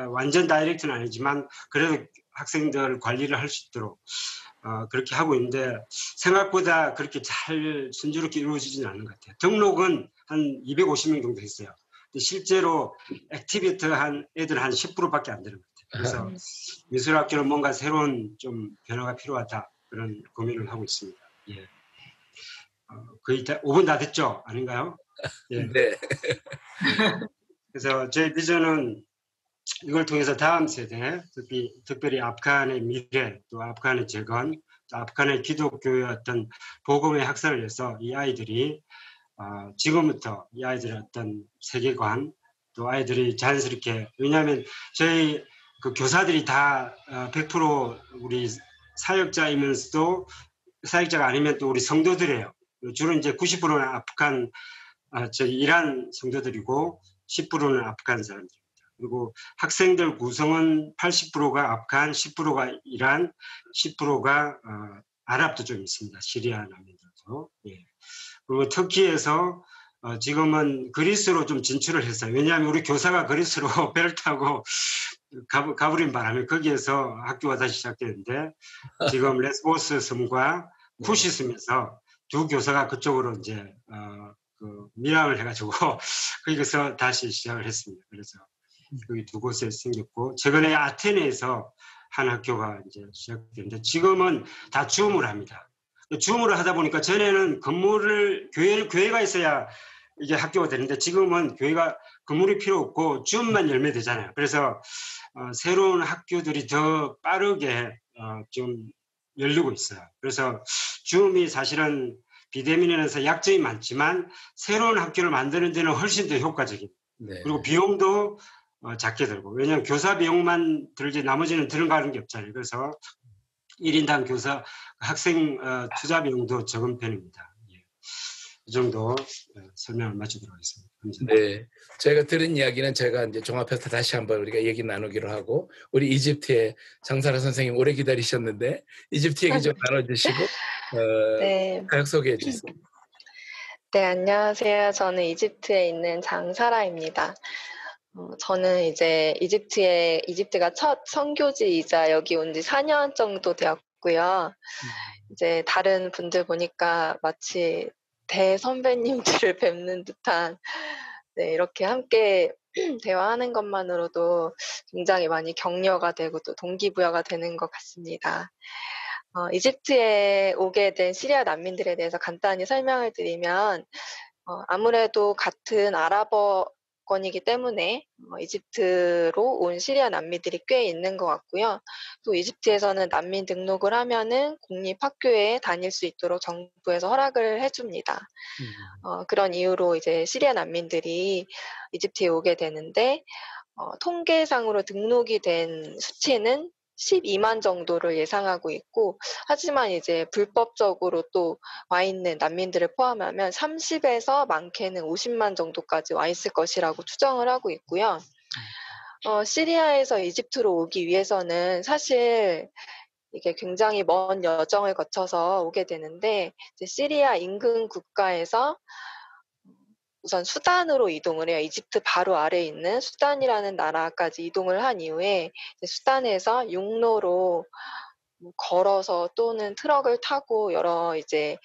완전 다이렉트는 아니지만 그래도 학생들 관리를 할 수 있도록 그렇게 하고 있는데 생각보다 그렇게 잘 순조롭게 이루어지지는 않는 것 같아요. 등록은 한 250명 정도 했어요. 실제로 액티비티 한 애들 한 10%밖에 안 되는 것 같아요. 그래서 미술학교는 뭔가 새로운 좀 변화가 필요하다 그런 고민을 하고 있습니다. 예. 거의 5분 다 됐죠? 아닌가요? 예. 네. 그래서 제 비전은 이걸 통해서 다음 세대, 특별히 아프간의 미래, 또 아프간의 재건, 또 아프간의 기독교의 어떤 복음의 확산을 해서 이 아이들이 지금부터 이 아이들의 어떤 세계관, 또 아이들이 자연스럽게 왜냐하면 저희 그 교사들이 다 100% 우리 사역자이면서도 사역자가 아니면 또 우리 성도들이에요. 주로 이제 90%는 아프간, 이란 성도들이고 10%는 아프간 사람들입니다. 그리고 학생들 구성은 80%가 아프간, 10%가 이란, 10%가 아랍도 좀 있습니다. 시리아 난민들도. 예. 그리고 터키에서 지금은 그리스로 좀 진출을 했어요. 왜냐하면 우리 교사가 그리스로 배를 타고 가버린 바람에 거기에서 학교가 다시 시작되는데 지금 레스보스 섬과 쿠시 섬에서 두 교사가 그쪽으로 이제 그 밀항을 해가지고 거기서 다시 시작을 했습니다. 그래서 여기 두 곳에 생겼고 최근에 아테네에서 한 학교가 이제 시작됐는데 지금은 다 줌을 합니다. 줌으로 하다 보니까 전에는 교회가 있어야 이게 학교가 되는데 지금은 건물이 필요 없고 줌만 열면 되잖아요. 그래서 새로운 학교들이 더 빠르게 좀 열리고 있어요. 그래서 줌이 사실은 비대면에서 약점이 많지만 새로운 학교를 만드는 데는 훨씬 더 효과적입니다. 네. 그리고 비용도 작게 들고 왜냐하면 교사 비용만 들지 나머지는 들어가는 게 없잖아요. 그래서 1인당 교사 학생 투자 비용도 적은 편입니다. 예. 이 정도 설명을 마치도록 하겠습니다. 감사합니다. 네, 저희가 들은 이야기는 제가 이제 종합해서 다시 한번 우리가 얘기 나누기로 하고 우리 이집트의 장사라 선생님 오래 기다리셨는데 이집트 얘기 좀 나눠주시고 네. 가역 소개해 주세요. 네, 안녕하세요. 저는 이집트에 있는 장사라입니다. 저는 이제 이집트가 첫 선교지이자 여기 온 지 4년 정도 되었고요. 이제 다른 분들 보니까 마치 대선배님들을 뵙는 듯한 네, 이렇게 함께 대화하는 것만으로도 굉장히 많이 격려가 되고 또 동기부여가 되는 것 같습니다. 이집트에 오게 된 시리아 난민들에 대해서 간단히 설명을 드리면 아무래도 같은 아랍어권이기 때문에 이집트로 온 시리아 난민들이 꽤 있는 것 같고요. 또 이집트에서는 난민 등록을 하면은 공립학교에 다닐 수 있도록 정부에서 허락을 해줍니다. 그런 이유로 이제 시리아 난민들이 이집트에 오게 되는데 통계상으로 등록이 된 수치는 12만 정도를 예상하고 있고 하지만 이제 불법적으로 또 와 있는 난민들을 포함하면 30에서 많게는 50만 정도까지 와 있을 것이라고 추정을 하고 있고요. 시리아에서 이집트로 오기 위해서는 사실 이게 굉장히 먼 여정을 거쳐서 오게 되는데 이제 시리아 인근 국가에서 우선 수단으로 이동을 해요. 이집트 바로 아래에 있는 수단이라는 나라까지 이동을 한 이후에 이제 수단에서 육로로 걸어서 또는 트럭을 타고 여러 이제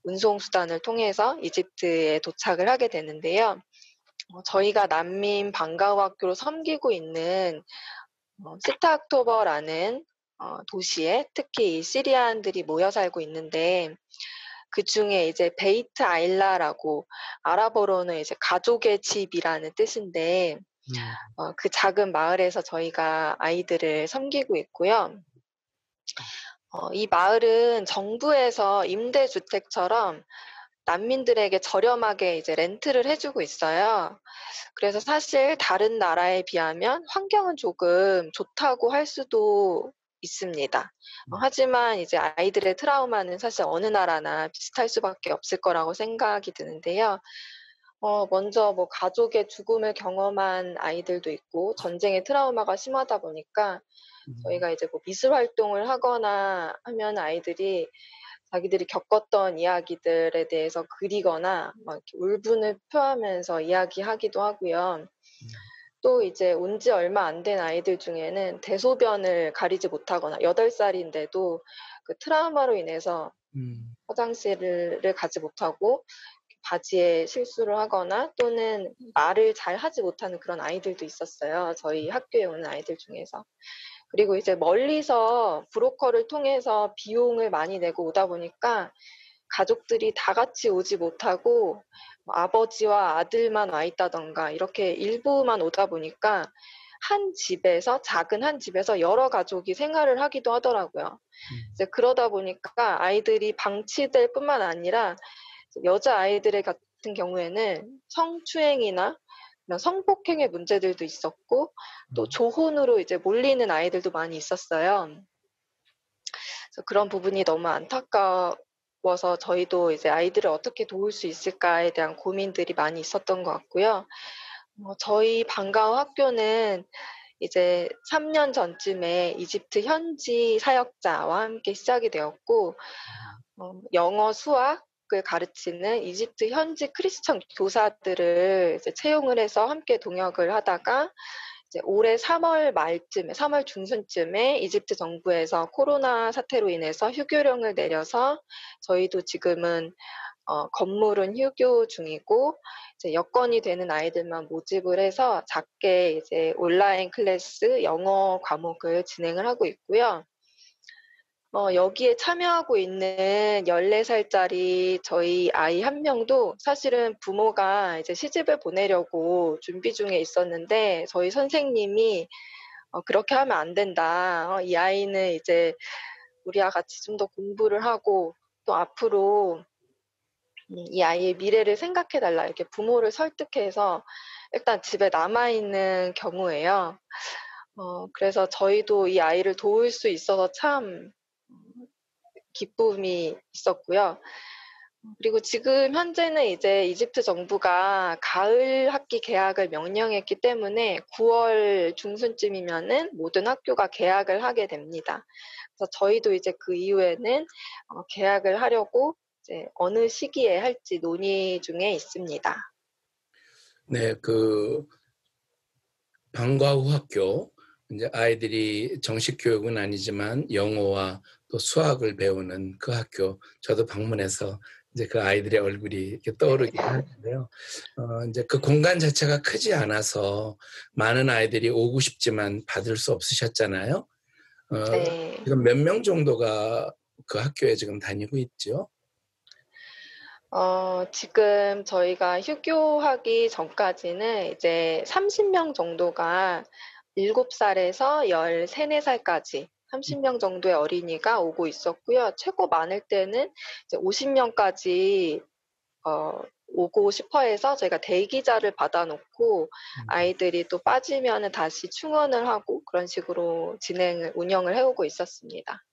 운송 수단을 통해서 이집트에 도착을 하게 되는데요. 저희가 난민 방과후 학교로 섬기고 있는 시타악토버라는 도시에 특히 이 시리안들이 모여 살고 있는데 그 중에 이제 베이트 아일라라고 아랍어로는 이제 가족의 집이라는 뜻인데 그 작은 마을에서 저희가 아이들을 섬기고 있고요. 이 마을은 정부에서 임대주택처럼 난민들에게 저렴하게 이제 렌트를 해주고 있어요. 그래서 사실 다른 나라에 비하면 환경은 조금 좋다고 할 수도 있습니다. 하지만 이제 아이들의 트라우마는 사실 어느 나라나 비슷할 수밖에 없을 거라고 생각이 드는데요. 먼저 뭐 가족의 죽음을 경험한 아이들도 있고 전쟁의 트라우마가 심하다 보니까 저희가 이제 뭐 미술 활동을 하거나 하면 아이들이 자기들이 겪었던 이야기들에 대해서 그리거나 막 이렇게 울분을 표하면서 이야기하기도 하고요. 또 이제 온 지 얼마 안 된 아이들 중에는 대소변을 가리지 못하거나 8살인데도 그 트라우마로 인해서 화장실을 가지 못하고 바지에 실수를 하거나 또는 말을 잘 하지 못하는 그런 아이들도 있었어요. 저희 학교에 오는 아이들 중에서. 그리고 이제 멀리서 브로커를 통해서 비용을 많이 내고 오다 보니까 가족들이 다 같이 오지 못하고 아버지와 아들만 와 있다던가 이렇게 일부만 오다 보니까 작은 한 집에서 여러 가족이 생활을 하기도 하더라고요. 이제 그러다 보니까 아이들이 방치될 뿐만 아니라 여자 아이들 같은 경우에는 성추행이나 이런 성폭행의 문제들도 있었고 또 조혼으로 이제 몰리는 아이들도 많이 있었어요. 그래서 그런 부분이 너무 안타까워서 저희도 이제 아이들을 어떻게 도울 수 있을까에 대한 고민들이 많이 있었던 것 같고요. 저희 방과후 학교는 이제 3년 전쯤에 이집트 현지 사역자와 함께 시작이 되었고, 영어, 수학을 가르치는 이집트 현지 크리스천 교사들을 이제 채용을 해서 함께 동역을 하다가 이제 올해 3월 말쯤에, 3월 중순쯤에 이집트 정부에서 코로나 사태로 인해서 휴교령을 내려서 저희도 지금은 건물은 휴교 중이고 이제 여건이 되는 아이들만 모집을 해서 작게 이제 온라인 클래스 영어 과목을 진행을 하고 있고요. 여기에 참여하고 있는 14살짜리 저희 아이 한 명도 사실은 부모가 이제 시집을 보내려고 준비 중에 있었는데 저희 선생님이 그렇게 하면 안 된다. 이 아이는 이제 우리와 같이 좀 더 공부를 하고 또 앞으로 이 아이의 미래를 생각해달라 이렇게 부모를 설득해서 일단 집에 남아있는 경우예요. 그래서 저희도 이 아이를 도울 수 있어서 참 기쁨이 있었고요. 그리고 지금 현재는 이제 이집트 정부가 가을 학기 개학을 명령했기 때문에 9월 중순쯤이면은 모든 학교가 개학을 하게 됩니다. 그래서 저희도 이제 그 이후에는 개학을 하려고 이제 어느 시기에 할지 논의 중에 있습니다. 네, 그 방과후 학교 이제 아이들이 정식 교육은 아니지만 영어와 또 수학을 배우는 그 학교 저도 방문해서 이제 그 아이들의 얼굴이 이렇게 떠오르긴 하는데요. 이제 그 공간 자체가 크지 않아서 많은 아이들이 오고 싶지만 받을 수 없으셨잖아요. 네. 지금 몇 명 정도가 그 학교에 지금 다니고 있죠? 지금 저희가 휴교하기 전까지는 이제 30명 정도가 7살에서 13, 14살까지 30명 정도의 어린이가 오고 있었고요. 최고 많을 때는 이제 50명까지 오고 싶어 해서 저희가 대기자를 받아놓고 아이들이 또 빠지면 다시 충원을 하고 그런 식으로 운영을 해오고 있었습니다.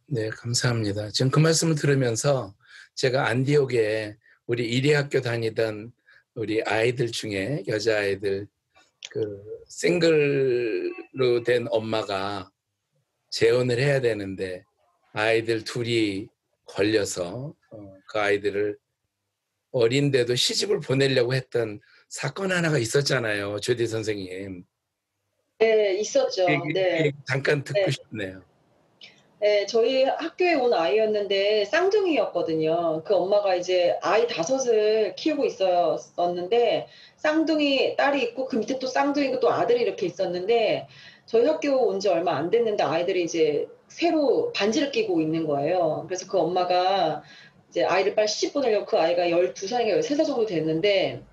네, 감사합니다. 지금 그 말씀을 들으면서 제가 안디옥에 우리 이리학교 다니던 우리 아이들 중에 여자아이들 그 싱글로 된 엄마가 재혼을 해야 되는데 아이들 둘이 걸려서 그 아이들을 어린데도 시집을 보내려고 했던 사건 하나가 있었잖아요. 조디 선생님. 네, 있었죠. 네. 잠깐 듣고 네. 싶네요. 네, 저희 학교에 온 아이였는데 쌍둥이였거든요. 그 엄마가 이제 아이 5을 키우고 있었는데 쌍둥이 딸이 있고 그 밑에 또 쌍둥이고 또 아들이 이렇게 있었는데 저희 학교 온 지 얼마 안 됐는데 아이들이 이제 새로 반지를 끼고 있는 거예요. 그래서 그 엄마가 이제 아이를 빨리 시집 보내려고 그 아이가 12살인가 13살 정도 됐는데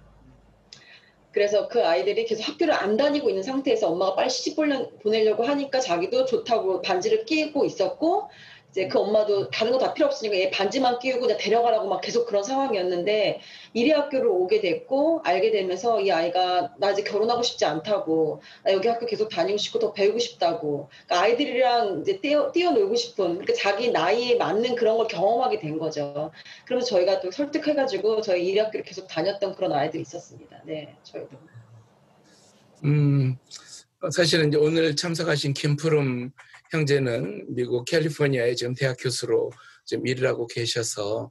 그래서 그 아이들이 계속 학교를 안 다니고 있는 상태에서 엄마가 빨리 시집 보내려고 하니까 자기도 좋다고 반지를 끼고 있었고 이제 그 엄마도 다른 거 다 필요 없으니까 얘 반지만 끼우고 그냥 데려가라고 막 계속 그런 상황이었는데 이리 학교를 오게 됐고 알게 되면서 이 아이가 나 이제 결혼하고 싶지 않다고 나 여기 학교 계속 다니고 싶고 더 배우고 싶다고 그러니까 아이들이랑 이제 뛰어놀고 싶은 그러니까 자기 나이에 맞는 그런 걸 경험하게 된 거죠. 그러면서 저희가 또 설득해가지고 저희 이리 학교를 계속 다녔던 그런 아이들이 있었습니다. 네, 저희도. 사실은 이제 오늘 참석하신 김푸름 형제는 미국 캘리포니아에 지금 대학 교수로 지금 일을 하고 계셔서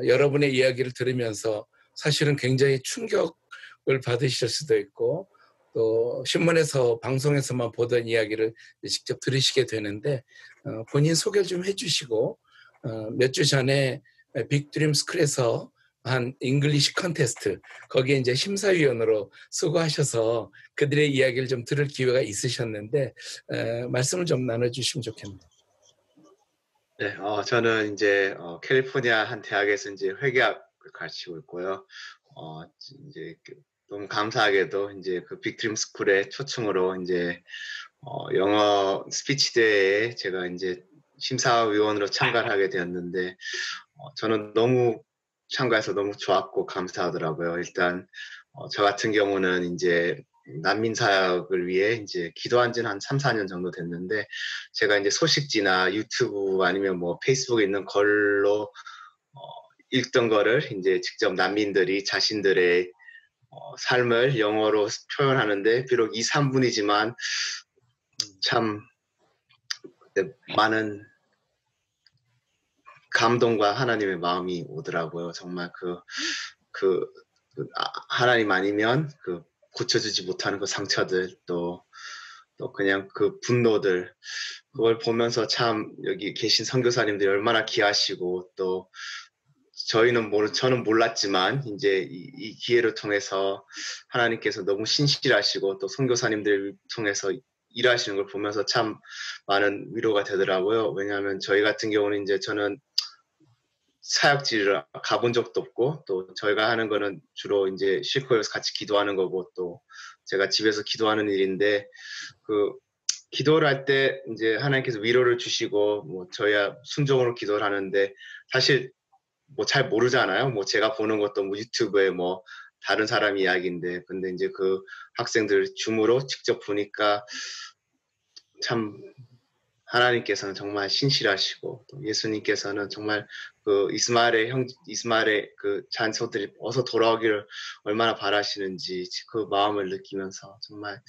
여러분의 이야기를 들으면서 사실은 굉장히 충격을 받으실 수도 있고 또 신문에서 방송에서만 보던 이야기를 직접 들으시게 되는데 본인 소개를 좀 해주시고 몇 주 전에 빅드림 스쿨에서 한 잉글리시 컨테스트 거기에 이제 심사위원으로 수고하셔서 그들의 이야기를 좀 들을 기회가 있으셨는데 말씀을 좀 나눠주시면 좋겠네요. 네, 저는 이제 캘리포니아 한 대학에서 이제 회계학을 가르치고 있고요. 이제 너무 감사하게도 이제 그 빅드림 스쿨의 초청으로 이제 영어 스피치 대회에 제가 이제 심사위원으로 참가를 하게 되었는데 저는 너무 참가해서 너무 좋았고 감사하더라고요. 일단 저 같은 경우는 이제 난민 사역을 위해 이제 기도한 지는 한 3, 4년 정도 됐는데, 제가 이제 소식지나 유튜브 아니면 뭐 페이스북에 있는 걸로 읽던 거를 이제 직접 난민들이 자신들의 삶을 영어로 표현하는데, 비록 2, 3분이지만 참 많은 감동과 하나님의 마음이 오더라고요. 정말 하나님 아니면 고쳐주지 못하는 그 상처들, 또 그냥 그 분노들, 그걸 보면서 참 여기 계신 선교사님들이 얼마나 귀하시고, 또 저는 몰랐지만 이제 이 기회를 통해서 하나님께서 너무 신실하시고 또 선교사님들을 통해서 일하시는 걸 보면서 참 많은 위로가 되더라고요. 왜냐하면 저희 같은 경우는 이제 저는 사역지를 가본 적도 없고, 또 저희가 하는 거는 주로 이제 실코에서 같이 기도하는 거고, 또 제가 집에서 기도하는 일인데, 기도를 할 때 이제 하나님께서 위로를 주시고, 뭐 저희야 순종으로 기도를 하는데, 사실 뭐 잘 모르잖아요. 뭐 제가 보는 것도 뭐 유튜브에 뭐 다른 사람 이야기인데, 근데 이제 그 학생들 줌으로 직접 보니까 참 하나님께서는 정말 신실하시고, 또 예수님께서는 정말 이스마엘의 그 자손들이 어서 돌아오기를 얼마나 바라시는지 그 마음을 느끼면서 정말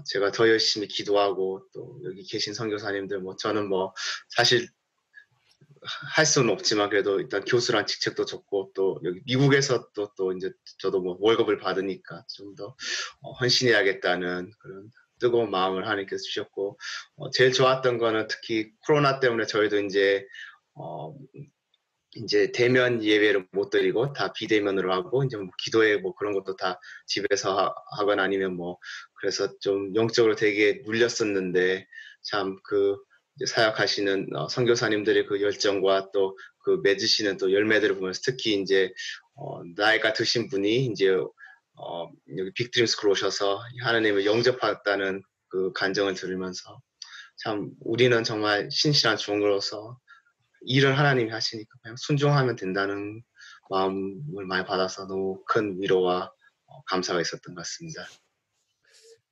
제가 더 열심히 기도하고, 또 여기 계신 선교사님들, 뭐 저는 뭐 사실 할 수는 없지만 그래도 일단 교수란 직책도 줬고, 또 여기 미국에서 또 이제 저도 뭐 월급을 받으니까 좀 더 헌신해야겠다는 그런 뜨거운 마음을 하나님께서 주셨고, 제일 좋았던 거는 특히 코로나 때문에 저희도 이제 대면 예배를 못 드리고 다 비대면으로 하고, 이제 뭐 기도회 뭐 그런 것도 다 집에서 하거나 아니면 뭐, 그래서 좀 영적으로 되게 눌렸었는데, 참 이제 사역하시는 선교사님들의 그 열정과 또 그 맺으시는 또 열매들을 보면서, 특히 이제 나이가 드신 분이 이제 여기 빅드림 스쿨 오셔서 하나님을 영접했다는 그 간정을 들으면서, 참 우리는 정말 신실한 종으로서 일을 하나님이 하시니까 그냥 순종하면 된다는 마음을 많이 받아서 너무 큰 위로와 감사가 있었던 것 같습니다.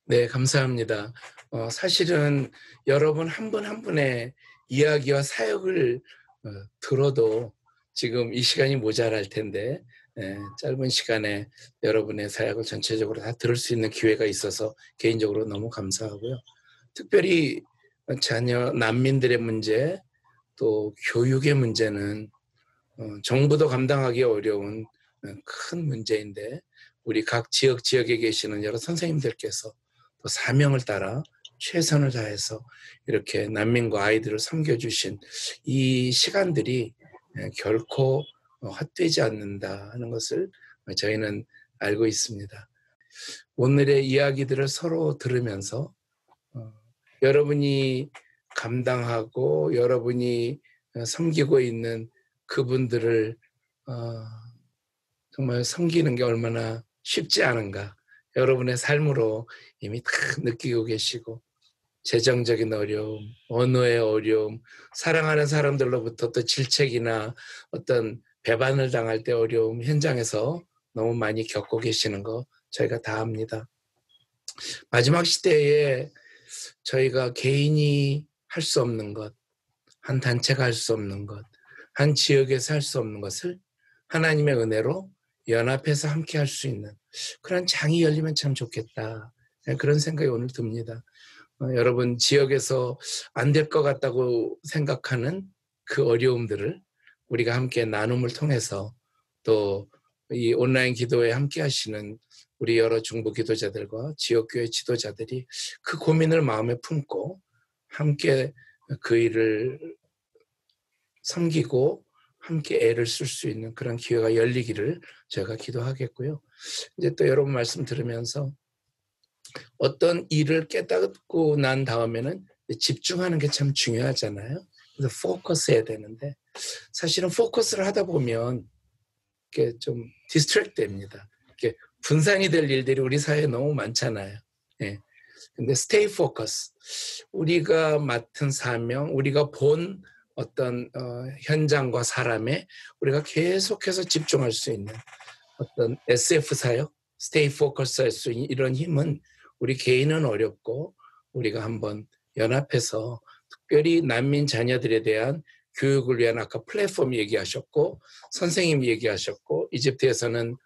네, 감사합니다. 사실은 여러분 한 분 한 분의 이야기와 사역을 들어도 지금 이 시간이 모자랄 텐데, 짧은 시간에 여러분의 사역을 전체적으로 다 들을 수 있는 기회가 있어서 개인적으로 너무 감사하고요. 특별히 자녀 난민들의 문제, 또 교육의 문제는 정부도 감당하기 어려운 큰 문제인데, 우리 각 지역에 계시는 여러 선생님들께서 또 사명을 따라 최선을 다해서 이렇게 난민과 아이들을 섬겨주신 이 시간들이 결코 헛되지 않는다 하는 것을 저희는 알고 있습니다. 오늘의 이야기들을 서로 들으면서 여러분이 감당하고 여러분이 섬기고 있는 그분들을 정말 섬기는 게 얼마나 쉽지 않은가, 여러분의 삶으로 이미 다 느끼고 계시고, 재정적인 어려움, 언어의 어려움, 사랑하는 사람들로부터 또 질책이나 어떤 배반을 당할 때 어려움, 현장에서 너무 많이 겪고 계시는 거 저희가 다 압니다. 마지막 시대에 저희가 개인이 할 수 없는 것, 한 단체가 할 수 없는 것, 한 지역에서 할 수 없는 것을 하나님의 은혜로 연합해서 함께 할 수 있는 그런 장이 열리면 참 좋겠다, 그런 생각이 오늘 듭니다. 여러분 지역에서 안 될 것 같다고 생각하는 그 어려움들을 우리가 함께 나눔을 통해서, 또 이 온라인 기도에 함께 하시는 우리 여러 중보 기도자들과 지역교회 지도자들이 그 고민을 마음에 품고 함께 그 일을 섬기고 함께 애를 쓸 수 있는 그런 기회가 열리기를 제가 기도하겠고요. 이제 또 여러분 말씀 들으면서 어떤 일을 깨닫고 난 다음에는 집중하는 게 참 중요하잖아요. 그래서 포커스 해야 되는데, 사실은 포커스를 하다 보면 이렇게 좀 디스트랙트 됩니다. 이렇게 분산이 될 일들이 우리 사회에 너무 많잖아요. 예. 근데 stay focus. 우리가 맡은 사명, 우리가 본 어떤 현장과 사람에 우리가 계속해서 집중할 수 있는 어떤 SF 사역, 스테이 포커스 할 수 있는 이런 힘은 우리 개인은 어렵고 우리가 한번 연합해서 특별히 난민 자녀들에 대한 교육을 위한 아까 플랫폼 얘기하셨고 선생님 얘기하셨고 이집트에서는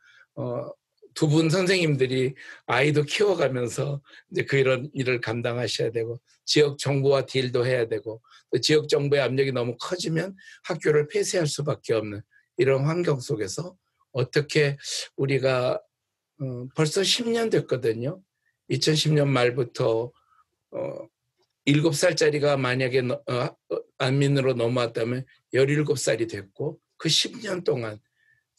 두 분 선생님들이 아이도 키워가면서 이제 그런 일을 감당하셔야 되고 지역 정부와 딜도 해야 되고 또 지역 정부의 압력이 너무 커지면 학교를 폐쇄할 수밖에 없는 이런 환경 속에서 어떻게 우리가 벌써 10년 됐거든요. 2010년 말부터 7살짜리가 만약에 난민으로 넘어왔다면 17살이 됐고 그 10년 동안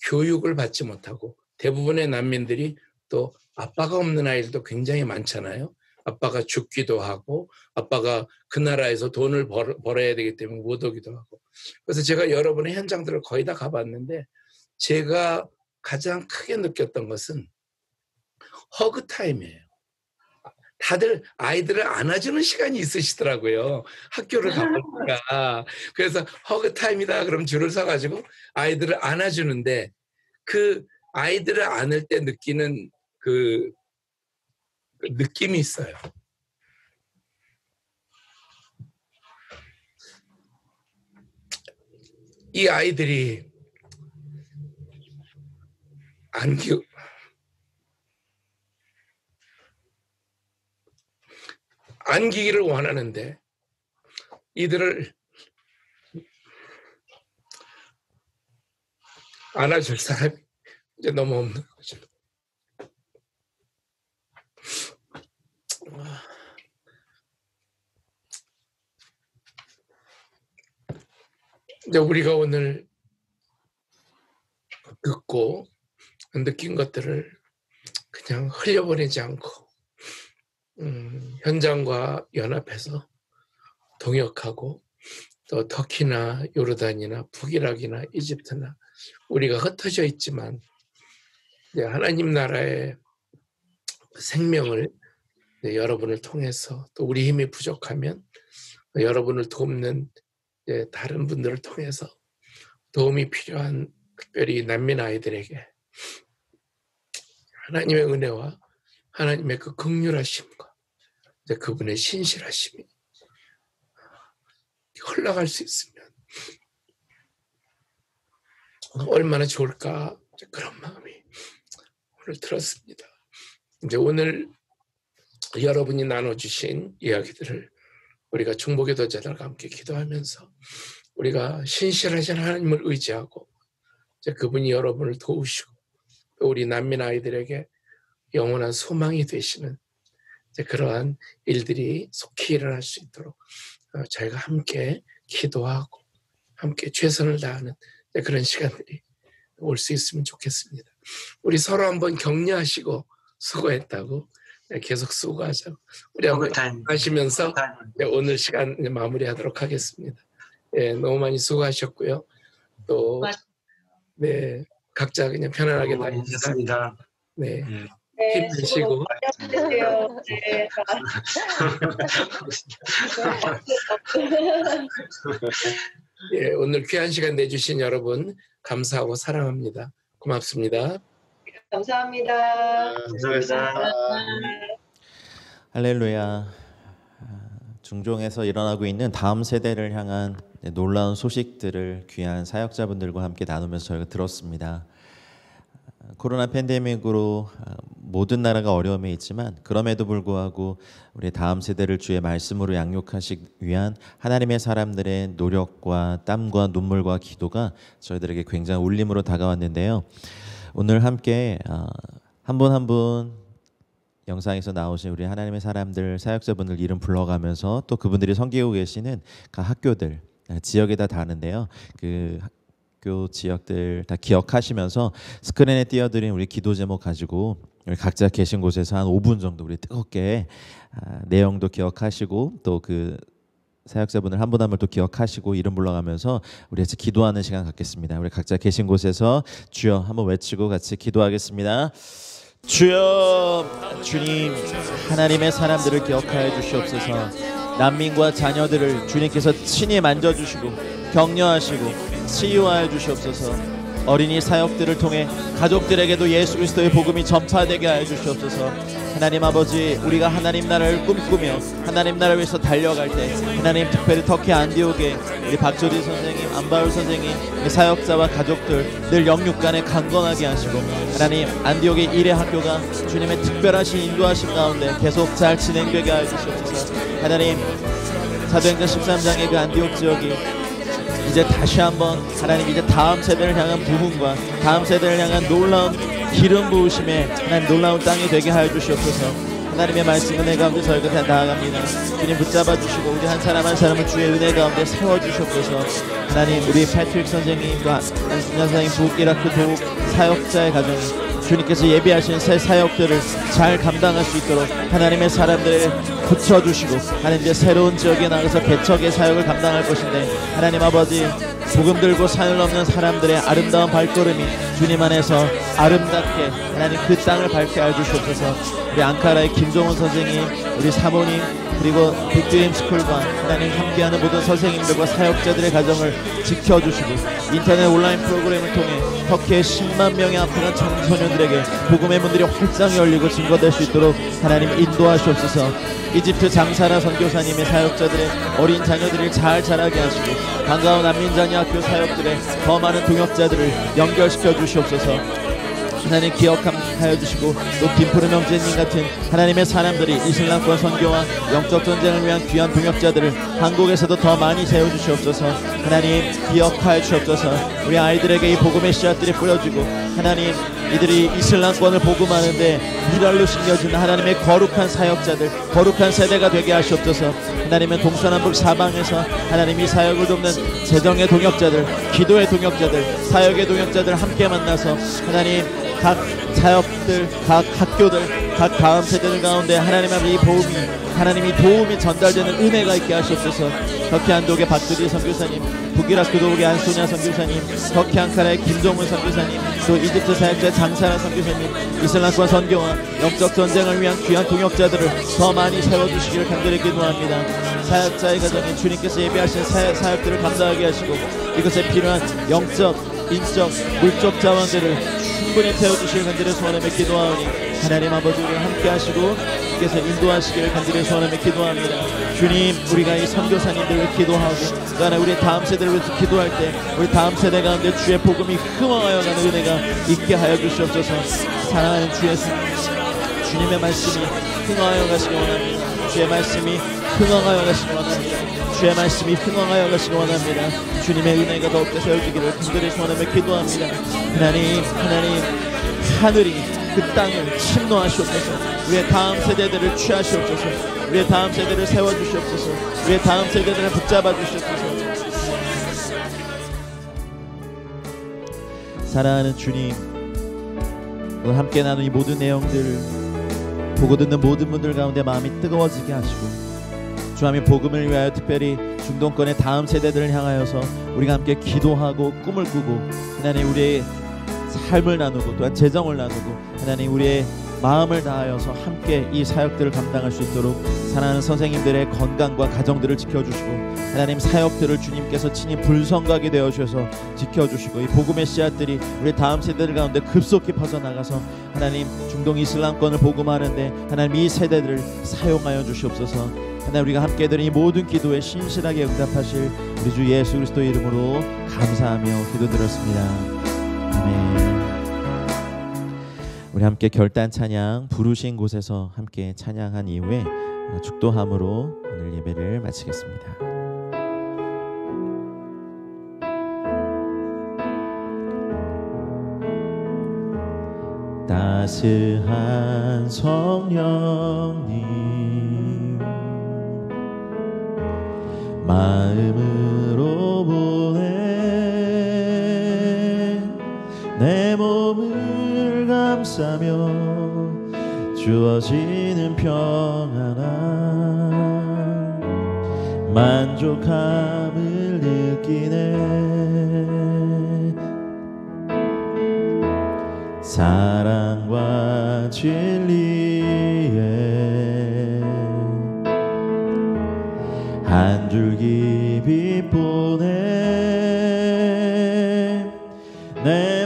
교육을 받지 못하고 대부분의 난민들이 또 아빠가 없는 아이들도 굉장히 많잖아요. 아빠가 죽기도 하고 아빠가 그 나라에서 돈을 벌어야 되기 때문에 못 오기도 하고. 그래서 제가 여러분의 현장들을 거의 다 가봤는데 제가 가장 크게 느꼈던 것은 허그 타임이에요. 다들 아이들을 안아주는 시간이 있으시더라고요. 학교를 가보니까. 그래서 허그 타임이다 그럼 줄을 서가지고 아이들을 안아주는데 그 아이들을 안을 때 느끼는 그 느낌이 있어요. 이 아이들이 안기기를 원하는데 이들을 안아줄 사람이 이제 너무 없는 거죠. 이제 우리가 오늘 듣고 느낀 것들을 그냥 흘려보내지 않고 현장과 연합해서 동역하고 또 터키나 요르단이나 북이락이나 이집트나 우리가 흩어져 있지만 하나님 나라의 생명을 여러분을 통해서 또 우리 힘이 부족하면 여러분을 돕는 다른 분들을 통해서 도움이 필요한 특별히 난민 아이들에게 하나님의 은혜와 하나님의 그 긍휼하심과 그분의 신실하심이 흘러갈 수 있으면 얼마나 좋을까 그런 마음이 오늘 들었습니다. 이제 오늘 여러분이 나눠주신 이야기들을 우리가 중보기도 제자들과 함께 기도하면서 우리가 신실하신 하나님을 의지하고 이제 그분이 여러분을 도우시고 또 우리 난민 아이들에게 영원한 소망이 되시는 이제 그러한 일들이 속히 일어날 수 있도록 저희가 함께 기도하고 함께 최선을 다하는 그런 시간들이 올 수 있으면 좋겠습니다. 우리 서로 한번 격려하시고 수고했다고 계속 수고하자고 우리 한번 하시면서 오늘 시간 마무리하도록 하겠습니다. 너무 많이 수고하셨고요. 또 각자 그냥 편안하게 다니셨습니다. 힘내시고. 오늘 귀한 시간 내주신 여러분 감사하고 사랑합니다. 고맙습니다. 감사합니다. 감사합니다. 할렐루야. 중종에서 일어나고 있는 다음 세대를 향한 놀라운 소식들을 귀한 사역자분들과 함께 나누면서 저희가 들었습니다. 코로나 팬데믹으로 모든 나라가 어려움에 있지만 그럼에도 불구하고 우리 다음 세대를 주의 말씀으로 양육하시기 위한 하나님의 사람들의 노력과 땀과 눈물과 기도가 저희들에게 굉장히 울림으로 다가왔는데요. 오늘 함께 한 분 한 분 영상에서 나오신 우리 하나님의 사람들 사역자분들 이름 불러가면서 또 그분들이 섬기고 계시는 각 학교들 지역에 다 다는데요. 그 학교 지역들 다 기억하시면서 스크린에 띄워드린 우리 기도 제목 가지고 우리 각자 계신 곳에서 한 5분 정도 우리 뜨겁게 내용도 기억하시고 또 그 사역자분들 한 분 한 분 또 기억하시고 이름 불러가면서 우리 같이 기도하는 시간 갖겠습니다. 우리 각자 계신 곳에서 주여 한번 외치고 같이 기도하겠습니다. 주여, 주님, 하나님의 사람들을 기억하여 주시옵소서. 난민과 자녀들을 주님께서 친히 만져주시고 격려하시고 치유하여 주시옵소서. 어린이 사역들을 통해 가족들에게도 예수 그리스도의 복음이 전파되게 하여 주시옵소서. 하나님 아버지, 우리가 하나님 나라를 꿈꾸며 하나님 나라를 위해서 달려갈 때 하나님 특별히 터키 안디옥에 우리 박조리 선생님, 안바울 선생님, 사역자와 가족들 늘 영육간에 강건하게 하시고 하나님 안디옥의 일의 학교가 주님의 특별하신 인도하심 가운데 계속 잘 진행되게 하여 주시옵소서. 하나님 사도행전 13장의 그 안디옥 지역이 이제 다시 한번 하나님 이제 다음 세대를 향한 부흥과 다음 세대를 향한 놀라운 기름 부으심에 하나님 놀라운 땅이 되게 하여 주시옵소서. 하나님의 말씀 은혜 가운데 저희가 다 나아갑니다. 주님 붙잡아 주시고 우리 한 사람 한 사람을 주의 은혜 가운데 세워 주시옵소서. 하나님 우리 패트릭 선생님과 안순자 선생님 북이라크 도욱 사역자의 가정이 주님께서 예비하신 새 사역들을 잘 감당할 수 있도록 하나님의 사람들을 붙여주시고 하나님 이제 새로운 지역에 나가서 개척의 사역을 감당할 것인데 하나님 아버지 복음 들고 산을 넘는 사람들의 아름다운 발걸음이 주님 안에서 아름답게 하나님 그 땅을 밟게 하여 주시옵소서. 우리 앙카라의 김종원 선생님, 우리 사모님, 그리고 빅드림 스쿨과 하나님 함께하는 모든 선생님들과 사역자들의 가정을 지켜주시고 인터넷 온라인 프로그램을 통해 터키의 10만 명의 아프간 청소년들에게 복음의 문들이 활짝 열리고 증거될 수 있도록 하나님 인도하시옵소서. 이집트 장사라 선교사님의 사역자들의 어린 자녀들을 잘 자라게 하시고 반가운 난민자녀 학교 사역들의 더 많은 동역자들을 연결시켜 주시옵소서. 하나님 기억하여 주시고 또 김푸른 형제님 같은 하나님의 사람들이 이슬람권 선교와 영적 전쟁을 위한 귀한 동역자들을 한국에서도 더 많이 세워주시옵소서. 하나님 기억하여 주시옵소서. 우리 아이들에게 이 복음의 씨앗들이 뿌려지고 하나님 이들이 이슬람권을 복음하는데 미랄로 심겨진 하나님의 거룩한 사역자들, 거룩한 세대가 되게 하시옵소서. 하나님은 동서남북 사방에서 하나님이 사역을 돕는 재정의 동역자들, 기도의 동역자들, 사역의 동역자들 함께 만나서 하나님 각 사역들, 각 학교들, 각 다음 세대들 가운데 하나님의 이 하나님이 도움이 전달되는 은혜가 있게 하시옵소서. 터키 안독의 박두리 선교사님, 북이라크 도국의 안소냐 선교사님, 터키 앙카라의 김종문 선교사님, 또 이집트 사역자 장사라 선교사님, 이슬람권 선교와 영적 전쟁을 위한 귀한 동역자들을 더 많이 세워주시기를 간절히 기도합니다. 사역자의 가정에 주님께서 예비하신 사역들을 감당하게 하시고 이것에 필요한 영적, 인적, 물적 자원들을 충분히 태워주시길 간절히 소원하며 기도하오니 하나님 아버지를 함께 하시고 주께서 인도하시기를 간절히 소원하며 기도합니다. 주님, 우리가 이 선교사님들을 기도하고 또 하나 우리 다음 세대를 위해서 기도할 때 우리 다음 세대 가운데 주의 복음이 흥황하여 가는 은혜가 있게 하여 주시옵소서. 사랑하는 주 예수, 주님의 말씀이 흥황하여 가시기 원합니다. 주의 말씀이 흥황하여 가시기 원합니다. 주의 말씀이 흥황하여 가시기 원합니다. 주님의 은혜가 더욱더 세워지기를 간절히 소원하며 기도합니다. 하나님, 하늘이 그 땅을 침노하시옵소서. 우리의 다음 세대들을 취하시옵소서. 우리의 다음 세대를 세워주시옵소서. 우리의 다음 세대들을 붙잡아 주시옵소서. 사랑하는 주님, 오늘 함께 나눈 이 모든 내용들을 보고 듣는 모든 분들 가운데 마음이 뜨거워지게 하시고 주님의 복음을 위하여 특별히 중동권의 다음 세대들을 향하여서 우리가 함께 기도하고 꿈을 꾸고 하나님 우리의 삶을 나누고 또한 재정을 나누고 하나님 우리의 마음을 다하여서 함께 이 사역들을 감당할 수 있도록 사랑하는 선생님들의 건강과 가정들을 지켜주시고 하나님 사역들을 주님께서 친히 불성각이 되어주셔서 지켜주시고 이 복음의 씨앗들이 우리 다음 세대들 가운데 급속히 퍼져나가서 하나님 중동 이슬람권을 복음하는데 하나님 이 세대들을 사용하여 주시옵소서. 하나님 우리가 함께 드린 이 모든 기도에 신실하게 응답하실 우리 주 예수 그리스도 이름으로 감사하며 기도드렸습니다. 아멘. 우리 함께 결단 찬양 부르신 곳에서 함께 찬양한 이후에 축도함으로 오늘 예배를 마치겠습니다. 따스한 성령님 마음으로 보내 내 몸을 감싸며 주어지는 평안함 만족함을 느끼네 사랑과 진리에 한 줄기 빛 보내 내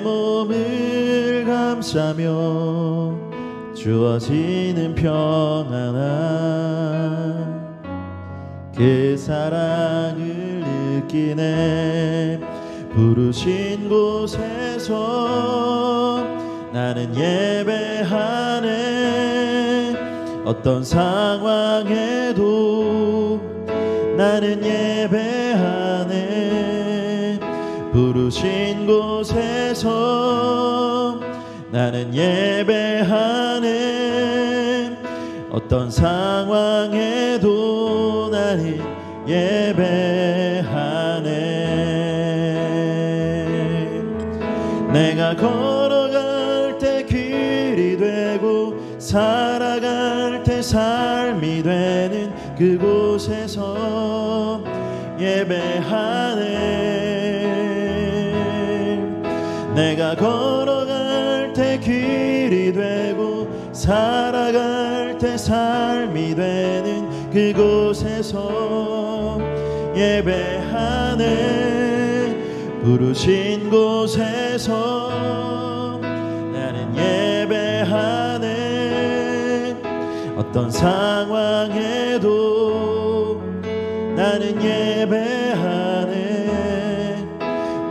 붙잡며 주어지는 평안함, 그 사랑을 느끼네. 부르신 곳에서 나는 예배하네. 어떤 상황에도 나는 예배하네. 부르신 곳에서 나는 예배하네. 어떤 상황에도 나는 예배하네. 내가 걸어갈 때 길이 되고 살아갈 때 삶이 되는 그곳에서 예배하네. 내가 걸어갈 때 길이 되고 살아갈 때 삶이 되는 그곳에서 예배하네. 부르신 곳에서 나는 예배하네. 어떤 상황에도 나는 예배하네.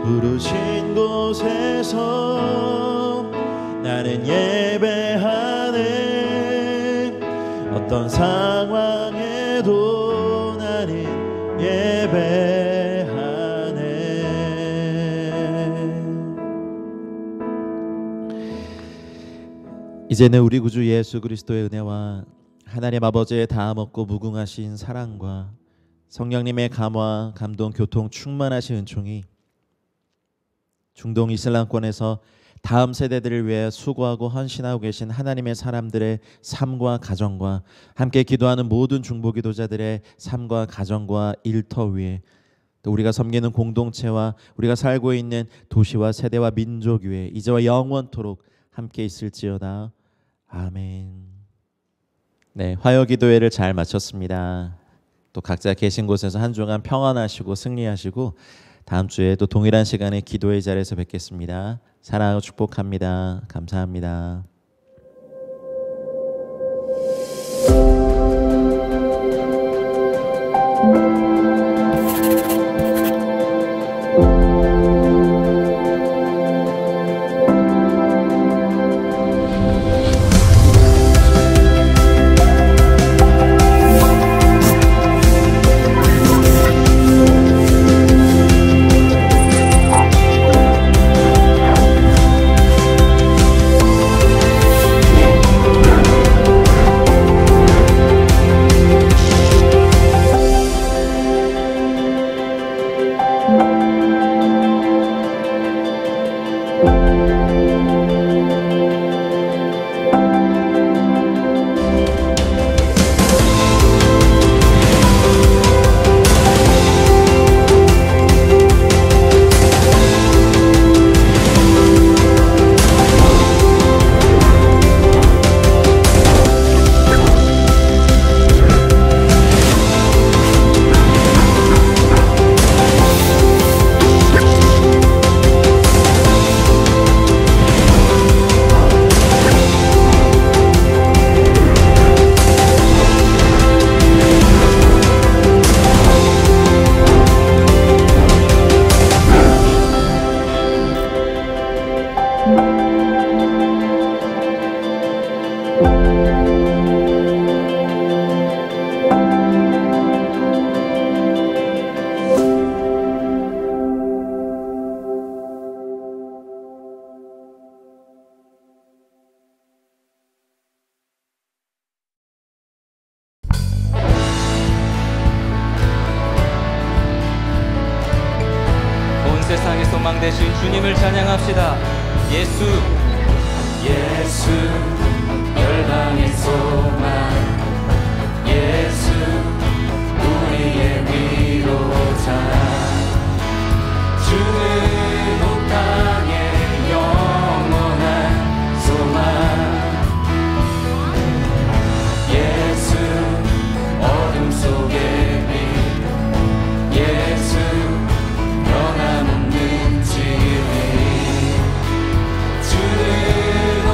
부르신 곳에서 나는 예배하네. 어떤 상황에도 나는 예배하네. 이제는 우리 구주 예수 그리스도의 은혜와 하나님 아버지의 다함없고 무궁하신 사랑과 성령님의 감화, 감동, 교통, 충만하신 은총이 중동 이슬람권에서 다음 세대들을 위해 수고하고 헌신하고 계신 하나님의 사람들의 삶과 가정과 함께 기도하는 모든 중보기도자들의 삶과 가정과 일터 위에, 또 우리가 섬기는 공동체와 우리가 살고 있는 도시와 세대와 민족 위에 이제와 영원토록 함께 있을지어다. 아멘. 네, 화요기도회를 잘 마쳤습니다. 또 각자 계신 곳에서 한 주간 평안하시고 승리하시고 다음 주에 또 동일한 시간에 기도의 자리에서 뵙겠습니다. 사랑하고 축복합니다. 감사합니다. 세상의 소망 되신 주님을 찬양합시다. 예수 열방의 소망, 예수 우리의 위로자, 주는 온 땅의 영원한 소망, 예수 어둠 속의 빛, 예수 변함없는 진리, 주는 온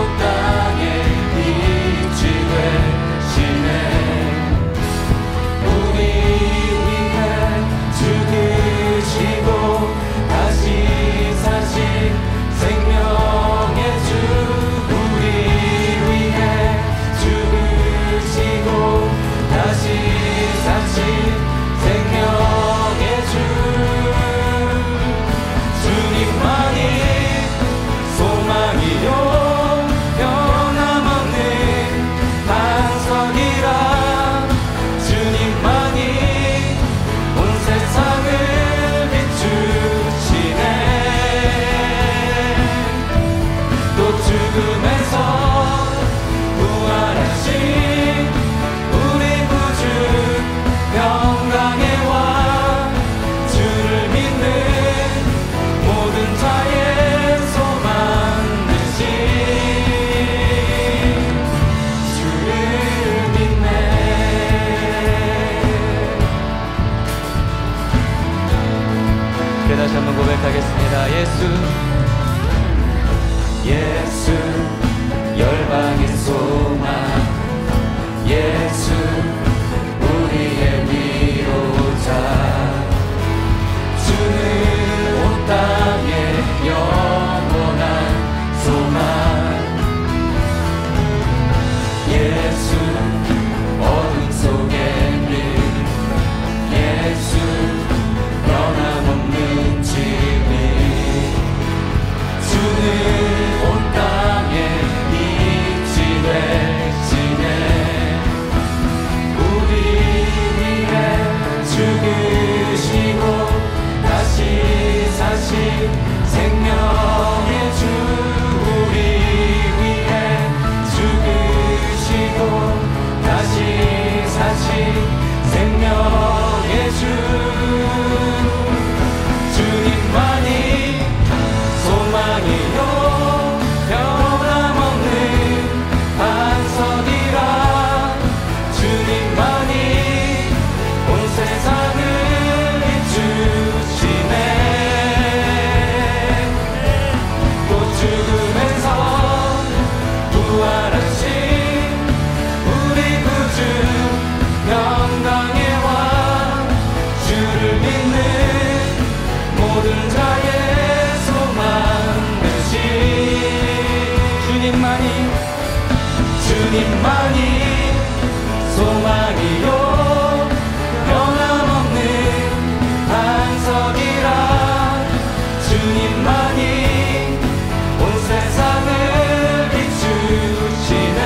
다시 한번 고백하겠습니다. 예수 열방의 소망, 예수 우리의 위로자, 주는 온 땅의 영원한 소망, 예수 어둠 속의 빛, 예수 변함없는 진리, 주는 온 땅에 빛이 되시네. 우리 위해 죽으시고 다시 사신 생명의 주, 우리 위해 죽으시고 다시 사신 생명의 주, 주님만이 소망이요 변함없는 반석이라, 주님만이 온 세상을 비추시네. 또 죽음에서 부활하신 우리 구주 영광의 왕, 주를 믿는 모든 자의 소망 되신 주님만이 소망이요 변함없는 반석이라, 주님만이 온 세상을 비추시네.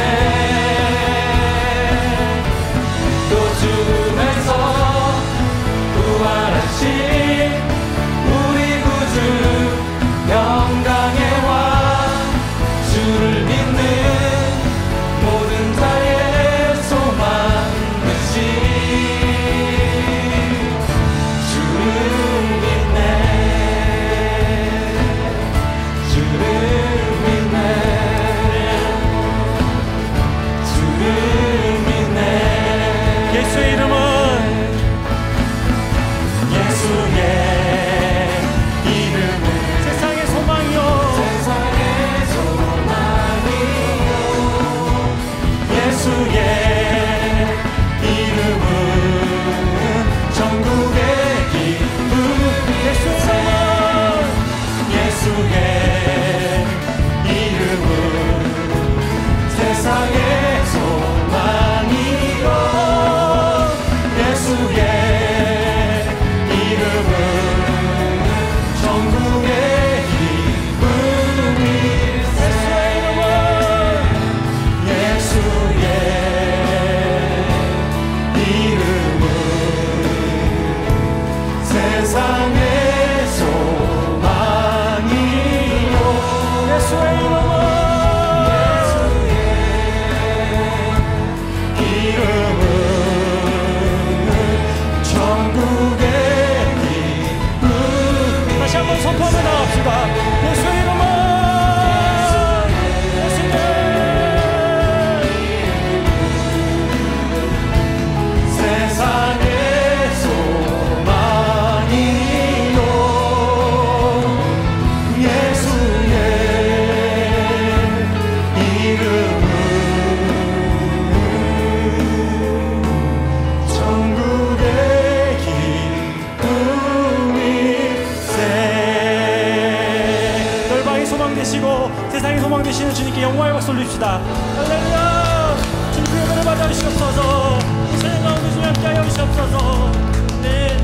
또 죽음에서 부활하신 우리 구주 영광의 왕, 주를 믿는 모든 자의 소망 되신 주를 믿네, 주를 믿네, 주를 믿네. 예수의 이름은 예수의 이름은 세상의 소망이요, 세상의 소망이요. 예수의 이름은 전국의 기쁨, 예수의 이름은 세상의 소망이요, 예수의 이름은 전국의 기쁨이, 예수의 이름은 세상의 소망이요, 예수의 이름은 전국의 기쁨. 다시 한번 선포하며 나갑시다. 예수의 이름은 세상의 소망이요, 예수의 이름은 전국의 기쁨일세. 열방의 소망 되시고 세상의 소망 되시는 주님께 영광의 박수 올립시다. 할렐루야. 주님 은혜를 받아 주시옵소서. 이 세상 가운데 주님 함께하여 주시옵소서. 네.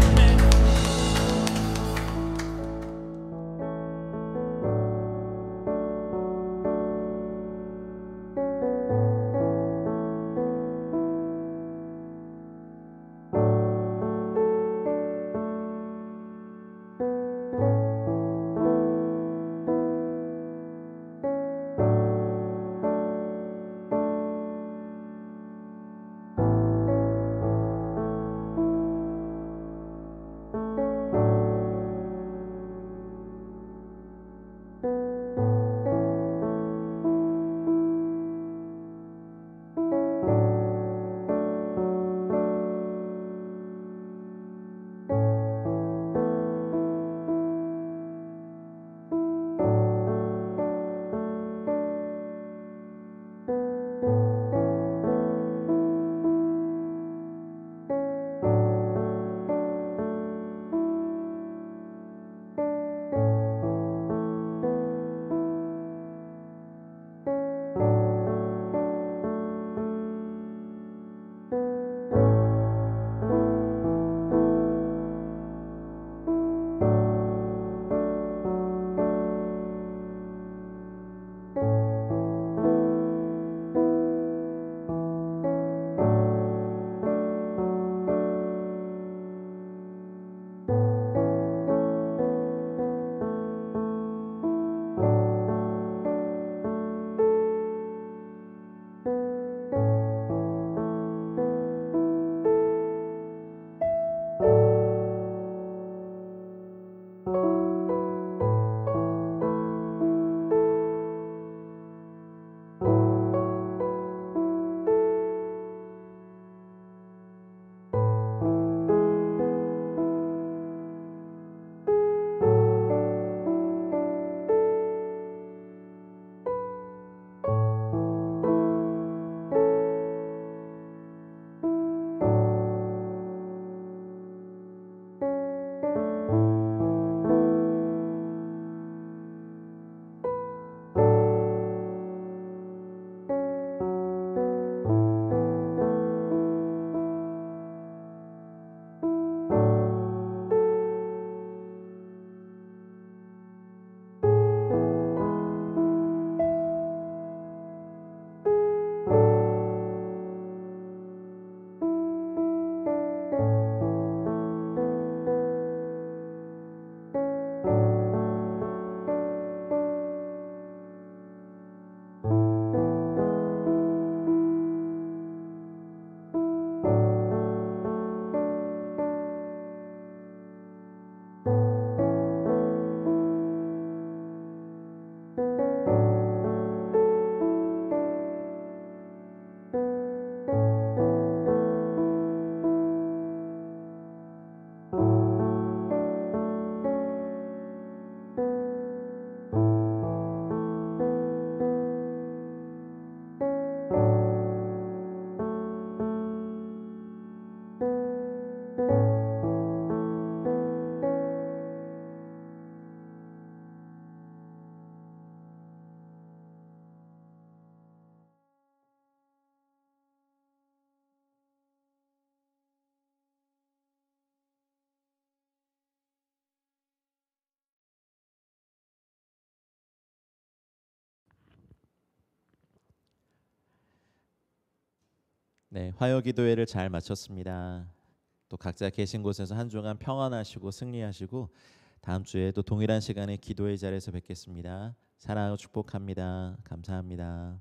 네, 화요 기도회를 잘 마쳤습니다. 또 각자 계신 곳에서 한 주간 평안하시고 승리하시고 다음 주에 또 동일한 시간에 기도의 자리에서 뵙겠습니다. 사랑하고 축복합니다. 감사합니다.